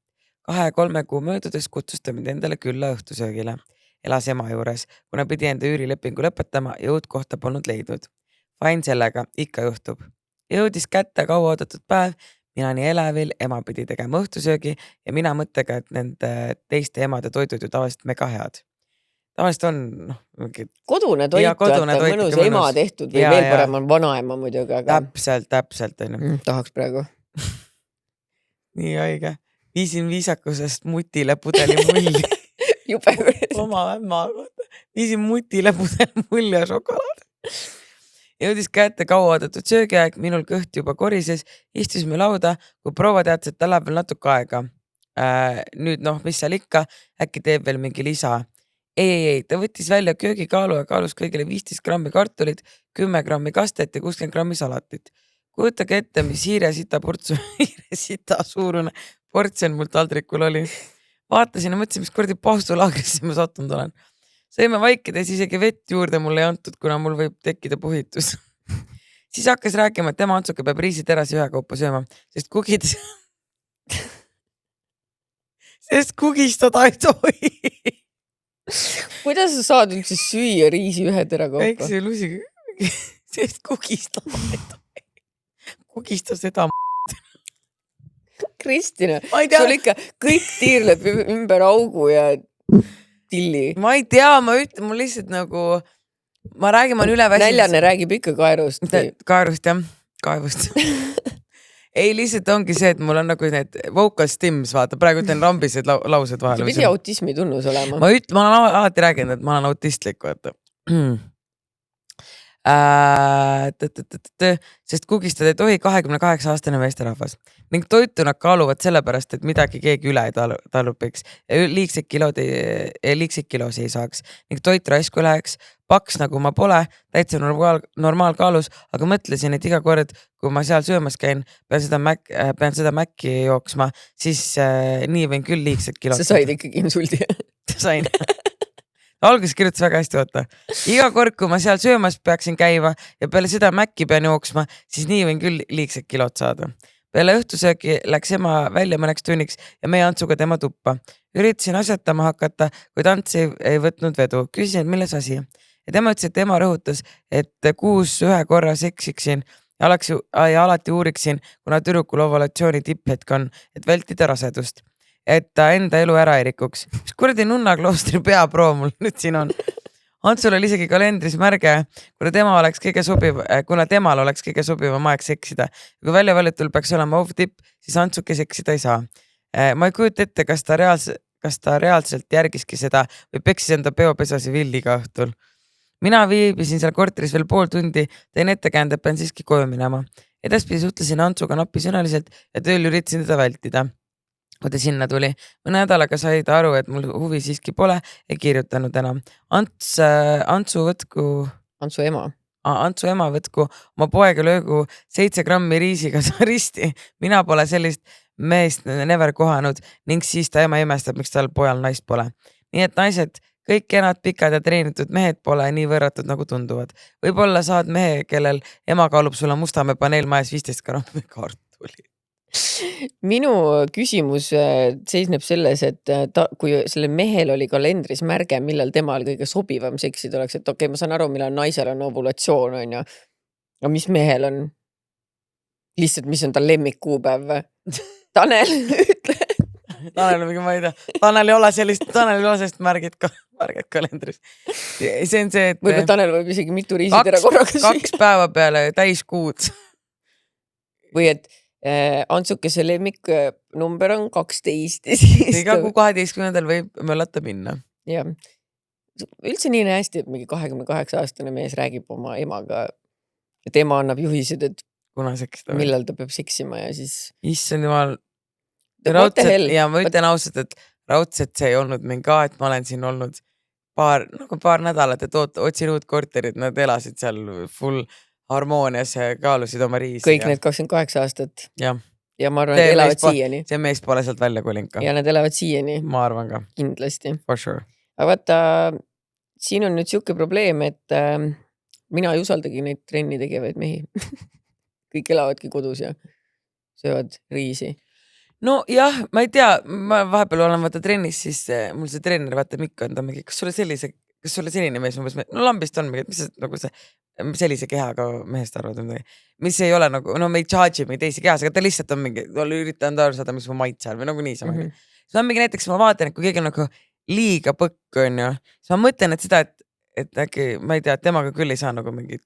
2-3 kuu möödudes kutsusta mind endale külla õhtusöögile. Elas ema juures, kuna pidi enda üürilepingu lõpetama ja uut kohta polnud leidnud. Fain sellega, ikka juhtub. Jõudis kätte kaua oodatud päev, mina nii elevil, ema pidi tegema õhtusöögi ja mina mõttega, et nende teiste emade toidud ju tavaliselt mega head. Tavaliselt on kodune toit, mõnus ema tehtud või veel parem on vanaema muidugi. Aga... Täpselt on. Tahaks praegu. Nii õige. Viisin viisakusest mutile pudeli mulli. Jube. Oma ämma. Viisin mutile pudeli mulli ja šokolaad. Jõudis kätte kaua oodatud söögiaeg, minul kõht juba korises, istusime lauda, kui proua teadis, et ta läheb veel natuke aega. Nüüd mis seal ikka, äkki teeb veel mingi lisa. Ei, ta võttis välja köögikaalu ja kaalus kõigile 15 grammi kartulit, 10 grammi kastet ja 60 grammi salatit. Kujutage ette, mis hiire sita suurune portsjon mul taldrikul oli. Vaatasin ja mõtlesin, mis kordi paustulaagrisse ma sattunud olen. Sõime vaikides isegi vett juurde mulle ei antud, kuna mul võib tekkida puhitus. Siis hakkas rääkima, et tema Antsuke peab riisiterasi ühekaupa sööma, sest kugistada ei tohi. Kuidas sa saad üldse süüa riisi ühe tera kaupa? Eks see lusi, sest kugistada ei tohi. Kugista seda Kristina, sul ikka kõik tiirleb ümber augu ja tilli. Ma ei tea, ma ütlen, mul lihtsalt nagu, ma räägin, ma on üleväsinud. Näljane räägib ikka kaerust. Kaerust, jah, kaevust. Ei, lihtsalt ongi see, et mul on nagu need vocal stims, vaata, praegu ütlen rambised laused vahel. See pidi autismi tunnus olema. Ma olen alati rääginud, et ma olen autistlik, vaata. Sest kugistada ei tohi 28-aastane meesterahvas ning toitu nad kaaluvad sellepärast, et midagi keegi üle ei talupiks ja liigseid kilosi ei saaks ning toit raisku läheks, paks nagu ma pole, täitsa normaalkaalus, aga mõtlesin, et iga kord, kui ma seal söömas käin, pean seda mäkki jooksma, siis nii võin küll liigsed kilod. Sa said ikkagi insuldi. Sain. Alguses kirjutas väga hästi, vaata. Iga kord, kui ma seal söömas peaksin käiva ja peale seda mäkki pean jooksma, siis nii võin küll liigsed kilod saada. Peale õhtusööki läks ema välja mõneks tunniks ja meie Antsuga tema tuppa. Üritasin asjatama hakata, kuid Ants ei võtnud vedu. Küsisin, et milles asi? Ja tema ütles, et tema rõhutas, et kuus ühe korra seksiksin ja alati uuriksin, kuna tüdrukul ovulatsiooni tipphetk on, et vältida rasedust. Et ta enda elu ära ei rikuks. Mis kuradi Nunna kloostri peaproov mul nüüd siin on. Antsul oli isegi kalendris märge, kuna temal oleks kõige sobivam aeg seksida. Kui välja valitul peaks olema off-tipp, siis Antsuke seksida ei saa. Ma ei kujuta ette, kas ta reaalselt järgiski seda või peksis enda peopesasi villiga õhtul. Mina viibisin seal korteris veel pool tundi, teen ettekäände, et pean siiski koju minema. Edaspidi suhtlesin Antsuga napisõnaliselt ja tööl üritasin teda vältida. Kui ta sinna tuli. Mõne nädalaga sai ta aru, et mul huvi siiski pole ja kirjutanud enam. Antsu ema võtku oma poega löögu 7 grammi riisiga risti. Mina pole sellist meest never kohanud ning siis ta ema imestab, miks tal pojal naist pole. Nii et naised, kõik kenad, pikad ja treenitud mehed pole nii võrratud nagu tunduvad. Võib-olla saad mehe, kellel ema kaalub sulle Mustamäe paneelmajas 15 grammi kartuli. Minu küsimus seisneb selles, et kui selle mehel oli kalendris märge, millal temal kõige sobivam seksida oleks, et okei, ma saan aru, millal naisel on ovulatsioon, on ju. Aga mis mehel on? Lihtsalt, mis on tal lemmikkuupäev? Tanel, ütle. Tanel mingi, ma ei tea, Tanel ei ole sellist märgid kalendris. See on see, et Võib-olla Tanel võib isegi mitu riisidera korraga süüa. 2 päeva peale täiskuud. Või et Antsukese lemmik number on 12 ja siis iga kuu 12. võib möllata minna. Ja. Üldse nii hästi, et mingi 28-aastane mees räägib oma emaga, et ema annab juhised, et kuna seksida. Millal ta peab seksima ja siis... Issand jumal. Ja ma ütlen ausalt, et raudselt see ei olnud mingi et ma olen siin olnud paar nädalat, et otsin uut korterit, nad elasid seal full harmoonias ja kaalusid oma riisi. Kõik need 28 aastat. Ja ma arvan, et elavad siiani. See mees pole sealt välja kulinka. Ja nad elavad siiani. Ma arvan ka. Kindlasti. For sure. Aga vaata, siin on nüüd siuke probleem, et mina ei usaldagi neid trenni tegevaid mehi. Kõik elavadki kodus ja söövad riisi. No jah, ma ei tea, ma vahepeal olen vaata trennis, siis mul see treener vaata Mikk on ta mingi, kas sulle selline mees, no lambist on mingi, mis nagu see sellise kehaga mehest arvad, mis ei ole nagu, no me ei charge mingi teisi kehas, aga ta lihtsalt on mingi, üritanud aru saada, mis ma maitsel või nagu niisama. Siis on mingi näiteks, ma vaatan, et kui keegi on nagu liiga põkk on ju, siis ma mõtlen, et seda, et äkki, ma ei tea, et temaga küll ei saa nagu mingi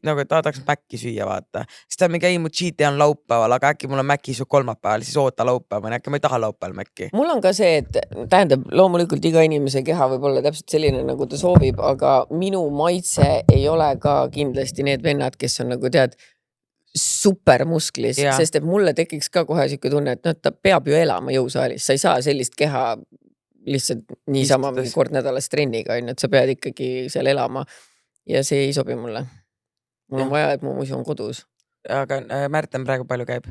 nagu ta tahaks mäkki süüa vaata. Siis ta mingi, ei mu cheat on laupäeval, aga äkki mul on mäkki su kolmapäeval, siis oota laupäeval, äkki ma ei taha laupäeval mäkki. Mul on ka see, et tähendab, loomulikult iga inimese keha võib olla täpselt selline, nagu ta soovib, aga minu maitse ei ole ka kindlasti need vennad, kes on nagu tead supermusklis, sest et mulle tekiks ka kohe siuke tunne, et ta peab ju elama jõusaalis, sa ei saa sellist keha lihtsalt niisama kord nädalas trenniga, et sa pead ikkagi seal elama ja see ei sobi mulle. Mul on vaja, et mu muisu on kodus. Aga Märten praegu palju käib?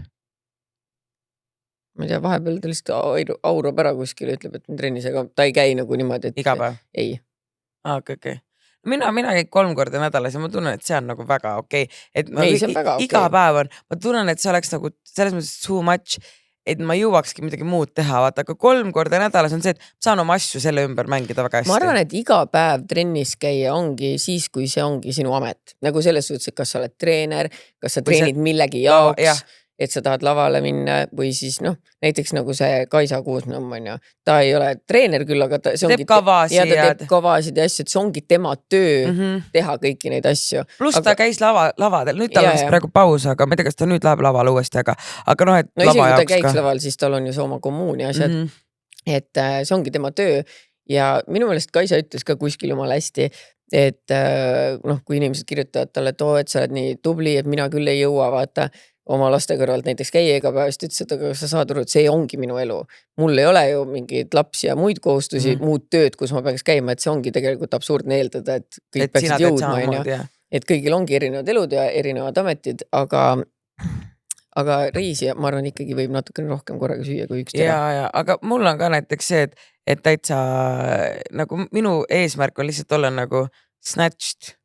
Ma ei tea, vahepeal ta lihtsalt aurab ära kuskil ja ütleb, et ma trennis, aga ta ei käi nagu niimoodi, et... Iga päev? Ei. Okay. Mina käin 3 korda nädalas ja ma tunnen, et see on nagu väga okei. Et see on väga okei. Iga päev on, ma tunnen, et see oleks nagu selles mõttes too much, et ma jõuakski midagi muud teha, vaata, aga 3 korda nädalas on see, et saan oma asju selle ümber mängida väga hästi. Ma arvan, et iga päev trennis käia ongi siis, kui see ongi sinu amet. Nagu selles suhtes, et kas sa oled treener, kas sa treenid millegi jaoks, et sa tahad lavale minna või siis näiteks nagu see Kaisa Kuusnõmm on ju. Ta ei ole treener küll, aga see ongi... ta teeb kavasid ja asju, et see ongi tema töö teha kõiki neid asju. Pluss ta käis lavadel, nüüd tal on praegu paus, aga ma ei tea, kas ta nüüd läheb lavale uuesti, aga et no isegi kui ta käiks laval, siis tal on ju see oma kommuuni asjad. Et see ongi tema töö ja minu meelest Kaisa ütles ka kuskil jumala hästi, et kui inimesed kirjutavad talle, et sa oled nii tubli, et mina küll ei jõua vaata oma laste kõrvalt näiteks käia iga päevast, ütles, et aga sa saad aru, et see ongi minu elu. Mul ei ole ju mingid lapsi ja muid kohustusi, muud tööd, kus ma peaks käima, et see ongi tegelikult absurdne eeldada, et kõik peaksid jõudma. Et kõigil ongi erinevad elud ja erinevad ametid, aga reisi, ma arvan, ikkagi võib natukene rohkem korraga süüa kui üks tera. Ja, aga mul on ka näiteks see, et täitsa nagu minu eesmärk on lihtsalt olla nagu snatched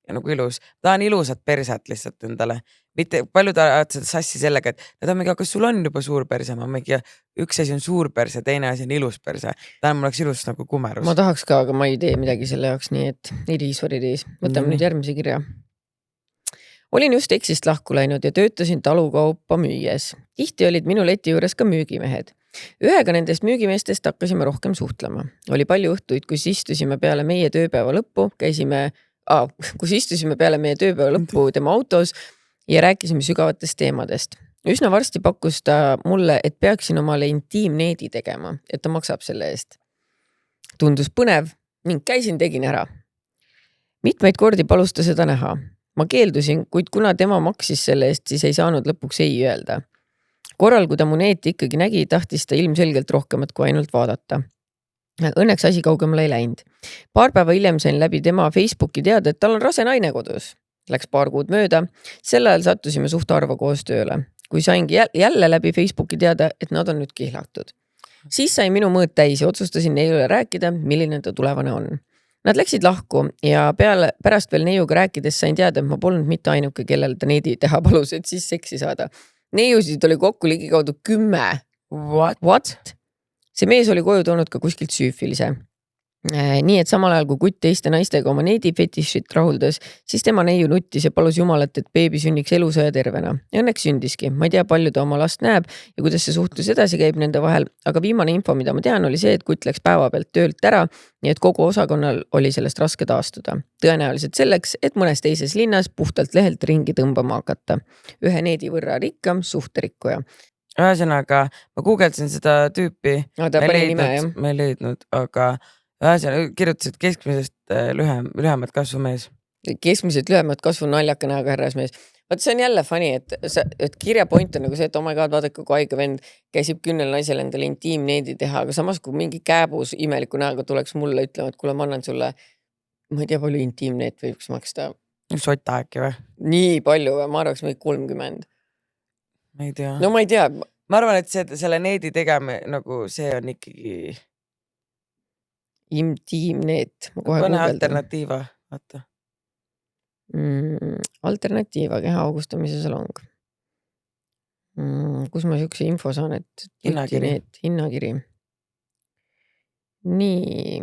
ja nagu ilus. Ta on ilusat persat lihtsalt endale. Mitte palju ta seda sassi sellega, et nad on mingi, aga sul on juba suur perse, ma mingi, üks asi on suur perse, teine asi on ilus perse. Ta on mul oleks ilus nagu kumerus. Ma tahaks ka, aga ma ei tee midagi selle jaoks, nii et iris. Võtame nüüd järgmise kirja. Olin just Exist lahku läinud ja töötasin talukaupa müües. Tihti olid minu leti juures ka müügimehed. Ühega nendest müügimeestest hakkasime rohkem suhtlema. Oli palju õhtuid, kus istusime peale meie tööpäeva lõppu tema autos ja rääkisime sügavatest teemadest. Üsna varsti pakkus ta mulle, et peaksin omale intiimneedi tegema, et ta maksab selle eest. Tundus põnev ning tegin ära. Mitmeid kordi palus ta seda näha. Ma keeldusin, kuid kuna tema maksis selle eest, siis ei saanud lõpuks ei öelda. Korral, kui ta mu neeti ikkagi nägi, tahtis ta ilmselgelt rohkemat kui ainult vaadata. Õnneks asi kaugemale ei läinud. Paar päeva hiljem sain läbi tema Facebooki teada, et tal on rase naine kodus. Läks 2 kuud mööda. Sel ajal sattusime suht harva koos tööle. Kui saingi jälle läbi Facebooki teada, et nad on nüüd kihlatud. Siis sai minu mõõt täis ja otsustasin neile rääkida, milline ta tulevane on. Nad läksid lahku ja pärast veel neiuga rääkides sain teada, et ma polnud mitte ainuke, kellel ta needi teha palus, et siis seksi saada. Neiusid oli kokku ligikaudu 10. What? See mees oli koju toonud ka kuskilt süüfilise. Nii et samal ajal kui kutt teiste naistega oma needi fetišit rahuldas, siis tema neiu nuttis ja palus jumalat, et beebi sünniks elusa ja tervena. Ja õnneks sündiski. Ma ei tea, palju ta oma last näeb ja kuidas see suhtlus edasi käib nende vahel, aga viimane info, mida ma tean, oli see, et kutt läks päeva pealt töölt ära, nii et kogu osakonnal oli sellest raske taastuda. Tõenäoliselt selleks, et mõnes teises linnas puhtalt lehelt ringi tõmbama hakata. Ühe needi võrra rikkam suhterikkuja. Ühesõnaga, ma guugeldasin seda tüüpi. Ta pani nime, jah. Ma ei leidnud, aga ühesõnaga kirjutasid keskmisest lühemat kasvu mees. Keskmiselt lühemat kasvu naljaka näoga härrasmees. Vaat see on jälle funny, et kirja point on nagu see, et oh my god, vaadake, kui haige vend käisib 10 naisel endale intiimneedi teha, aga samas kui mingi kääbus imeliku näoga tuleks mulle ütlema, et kuule, ma annan sulle, ma ei tea, palju intiimneet võiks maksta. Sota äkki või? Nii palju või? Ma arvaks mingi 30. Ma ei tea. No ma ei tea. Ma arvan, et selle needi tegema nagu see on ikkagi intiimneet. Pane alternatiiva, vaata. Alternatiiva keha augustamise salong. Kus ma siukse info saan, et hinnakiri. Nii.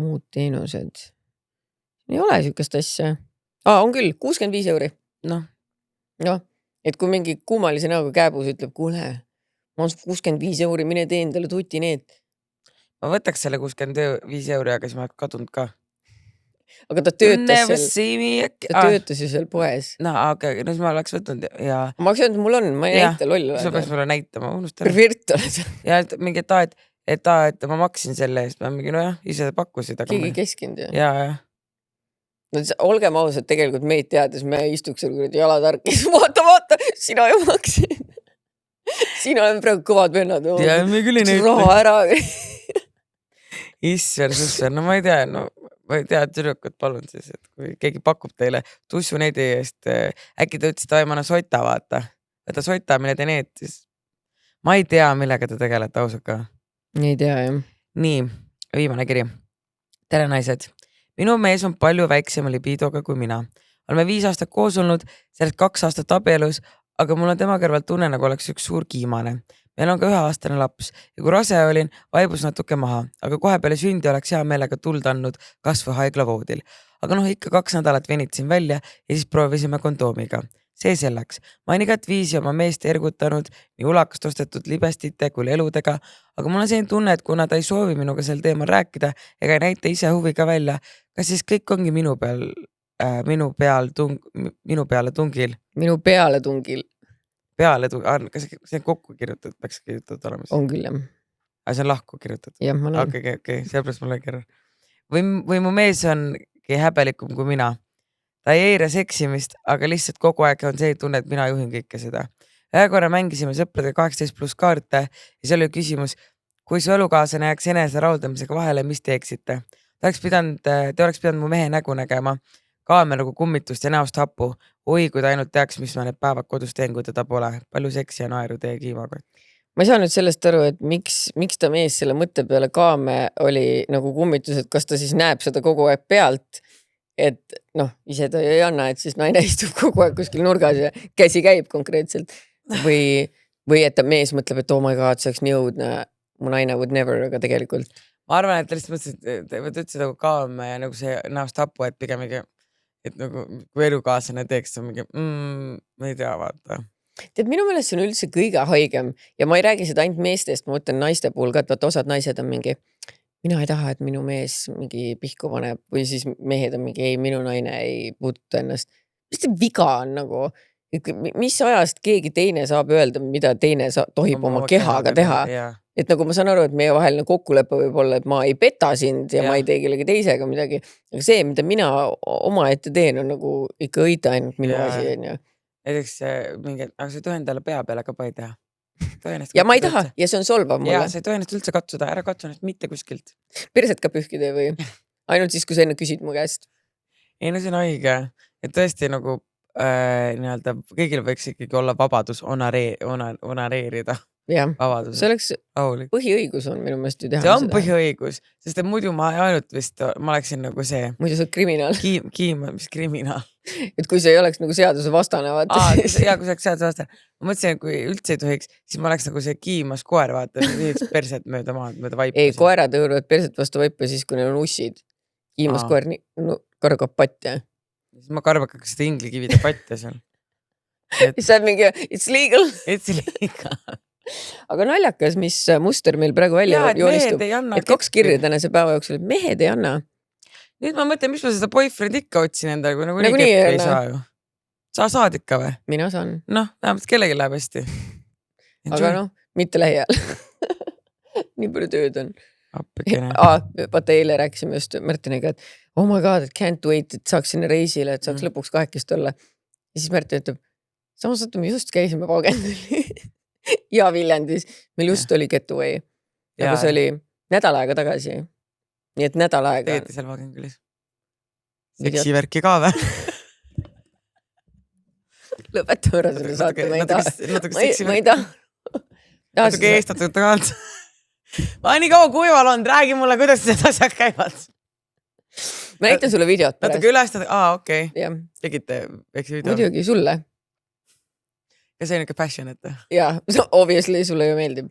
Muud teenused. Ei ole siukest asja. On küll, 65 €. Noh, et kui mingi kummalise näoga kääbus ütleb, kuule, ma on 65 €, mine tee endale tutineet. Ma võtaks selle 65 €, aga siis ma oleks kadunud ka. Aga ta töötas ju seal poes. No, okei, no siis ma oleks võtnud ja... Ma oleks öelnud, mul on, ma ei näita loll. Sa peaks mulle näitama, unustada. Pervert oled. Ja mingi, et ma maksin selle eest, ma mingi, no jah, ise pakkusid. Keegi keskinud ju. Ja. No, olgem ausad, tegelikult meid teades, me istuks seal jalatarkis. Vaata, sina ju maksid. Sina on praegu kõvad vennad. Ja me küll ei näita. Raha ära. Isser, no ma ei tea, tüdrukud, palun siis, et kui keegi pakub teile tussu needi eest, äkki ta ütles, et ma annan sota, vaata. Võta sota, mille te need, siis ma ei tea, millega te tegelete ausalt ka. Ei tea, jah. Nii, viimane kiri. Tere naised. Minu mees on palju väiksema libidoga kui mina. Oleme 5 aastat koos olnud, sellest 2 aastat abielus, aga mul on tema kõrval tunne, nagu oleks üks suur kiimane. Meil on ka 1-aastane laps ja kui rase olin, vaibus natuke maha, aga kohe peale sündi oleks hea meelega tuld andnud kasvu haiglavoodil. Aga ikka 2 nädalat venitasin välja ja siis proovisime kondoomiga. See selleks. Ma olen igat viisi oma meest ergutanud, nii ulakast ostetud libestite kui eludega, aga mul on selline tunne, et kuna ta ei soovi minuga sel teemal rääkida ega ei näita ise huvi ka välja, kas siis kõik ongi minu peale tungil? Minu peale tungil. Kas see on kokku kirjutatud, peaks kirjutatud olema? On küll, jah. Aga see on lahku kirjutatud? Jah, ma näen. Okei, sellepärast mulle kerr. Või mu mees ongi häbelikum kui mina. Ta ei eira seksimist, aga lihtsalt kogu aeg on see tunne, et mina juhin kõike seda. Ühe korra mängisime sõpradega 18+ kaarte ja see oli küsimus, kui su elukaaslane jääks enese rahuldamisega vahele, mis teeksite? Te oleks pidanud mu mehe nägu nägema. Kaamera nagu kummitust ja näost hapu. Oi, kui ta ainult teaks, mis ma need päevad kodus teen, kui teda pole. Palju seksi ja naeru teie kiimaga. Ma ei saa nüüd sellest aru, et miks ta mees selle mõtte peale kaame oli nagu kummitus, et kas ta siis näeb seda kogu aeg pealt, et ise ta ei anna, et siis naine istub kogu aeg kuskil nurgas ja käsi käib konkreetselt. Või et ta mees mõtleb, et oh my god, see oleks nii õudne, mu naine would never, aga tegelikult. Ma arvan, et ta lihtsalt mõtles, et ta ütles nagu kaame ja nagu see näost hapu, et pigem et nagu kui elukaaslane teeks, ta mingi, ma ei tea, vaata. Tead, minu meelest see on üldse kõige haigem ja ma ei räägi seda ainult meestest, ma mõtlen naiste puhul ka, et vaata osad naised on mingi, mina ei taha, et minu mees mingi pihku paneb või siis mehed on mingi, ei, minu naine ei puuduta ennast. Mis see viga on nagu? Mis ajast keegi teine saab öelda, mida teine tohib oma kehaga teha? Et nagu ma saan aru, et meie vaheline kokkulepe võib olla, et ma ei peta sind ja ma ei tee kellegi teisega midagi. Aga see, mida mina oma ette teen, on nagu ikka õita ainult minu asi. Näiteks mingi, aga sa ei tohi endale pea peale ka pai teha. Ja ma ei taha ja see on solvav mulle. Ja sa ei tohi ennast üldse katsuda, ära katsu ennast mitte kuskilt. Perset ka pühkida või? Ainult siis, kui sa enne küsid mu käest. Ei, no see on haige. Et tõesti nagu kõigil võiks ikkagi olla vabadus onareerida. jah , vabadus see , oleks rahulik . põhiõigus on minu meelest ju teha see on . põhiõigus , sest et muidu ma ainult vist , ma oleksin nagu see muidu sa oled kriminaal , mis kriminaal . et kui see ei oleks nagu seadusevastane , vaata siis . ja kui see oleks seaduse vastas , ma mõtlesin , et kui üldse ei tohiks , siis ma oleks nagu see kiimas koer , vaata , viiks perset mööda maad , mööda vaipa . ei , koerad hõõruvad perset vastu vaipa siis , kui neil on ussid . kiimas Aa. koer kargab patja . siis ma karvakaks seda inglikivide patte seal . siis sa oled mingi it's legal . et see liiga . aga naljakas , mis muster meil praegu välja jaa , et joonistub mehed . ei anna . et 2 kirja . tänase päeva jooksul , et mehed ei anna . nüüd ma mõtlen , mis ma seda boyfriend'i ikka otsin endale , kui nagunii Nagunii keppi ei ei anna. saa ju . sa saad ikka või ? mina saan , noh , vähemalt kellelgi läheb hästi . aga noh , mitte lähiajal . nii palju tööd on . appikene . vaata eile rääkisime just Märtiniga , et oh my god , et can't wait , et saaks sinna reisile , et saaks lõpuks 2 olla . ja siis Märtin ütleb , samas vaata , me just käisime Pagendil ja Viljandis , meil just oli getaway , aga see oli nädal aega tagasi . nii et nädal aega . tegite seal Vagengulis ? Video- seksivärki ka või ? lõpetame ära selle saate , ma ei taha , natuke ma ei seksivärki . taha . natuke eestatud tagant . ma olen nii kaua kuival olnud , räägi mulle , kuidas need asjad käivad . ma näitan sulle videot natuke pärast . ülestada , okei . jah , tegite väikse video ? muidugi sulle ja see on ikka passionate . ja obviously sulle ju meeldib .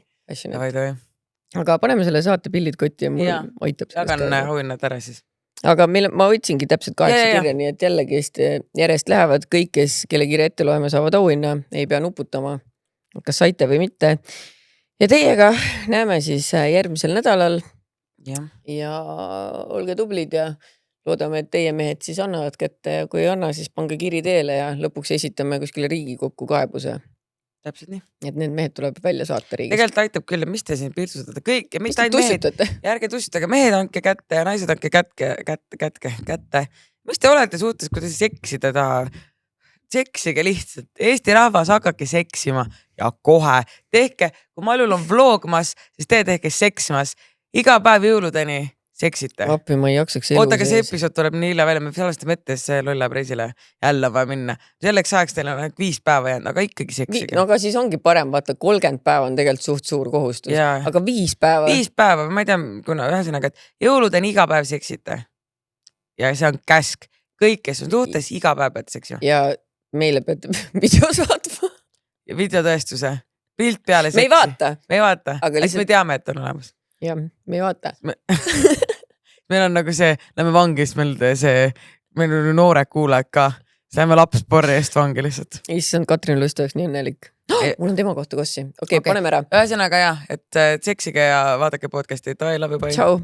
davai , davai . aga paneme selle saate pildid kotti ja mul Jaa. aitab jagan auhinnad ära siis . aga meil , ma võtsingi täpselt 8 Ja. kirja , nii et jällegist järjest lähevad kõik , kes , kelle kirja ette loeme , saavad auhinna , ei pea nuputama , kas saite või mitte . ja teiega näeme siis järgmisel nädalal jah . ja olge tublid ja loodame , et teie mehed siis annavad kätte ja kui ei anna , siis pange kiri teele ja lõpuks esitame kuskile Riigikokku kaebuse , täpselt nii . et need mehed tuleb välja saata riigist . tegelikult aitab küll , mis te siin pirtsutate kõik ja mis mitte te ainult mehed . tussutate ? ja ärge tussutage , mehed andke kätte ja naised andke kätte . mis te olete suhtes , kui te seksida taha ? seksige lihtsalt , Eesti rahvas , hakake seksima ja kohe tehke , kui Maljul on vlogmas , siis te tehke seksimas iga päev jõuludeni seksite . appi , ma ei jaksaks elu oota , aga see episood tuleb nii hilja välja , me salvestame ette , siis loll läheb reisile . jälle on vaja minna . selleks ajaks teil on ainult 5 päeva jäänud , aga ikkagi seksige no . aga siis ongi parem , vaata 30 päeva on tegelikult suht suur kohustus , Jaa. aga 5 päeva . 5 päeva , ma ei tea , kuna ühesõnaga , et jõuludeni iga päev seksite . ja see on käsk , kõik , kes on suhtes , iga päev peate seksima . ja meile peate video saatma . ja videotõestuse , pilt peale me ei vaata , me ei vaata , Aga aga lihtsalt me lihtsalt- teame , et on olemas . jah , me ei vaata . meil on nagu see , lähme vangi , siis meil see , meil on noored kuulajad ka , saime lapsporri eest vangi lihtsalt . issand , Katrin Lust oleks nii õnnelik . mul on tema kohta kossi . okei , Okei. paneme ära . ühesõnaga jah , et seksige ja vaadake podcast'i , davai , love you , bye . tšau .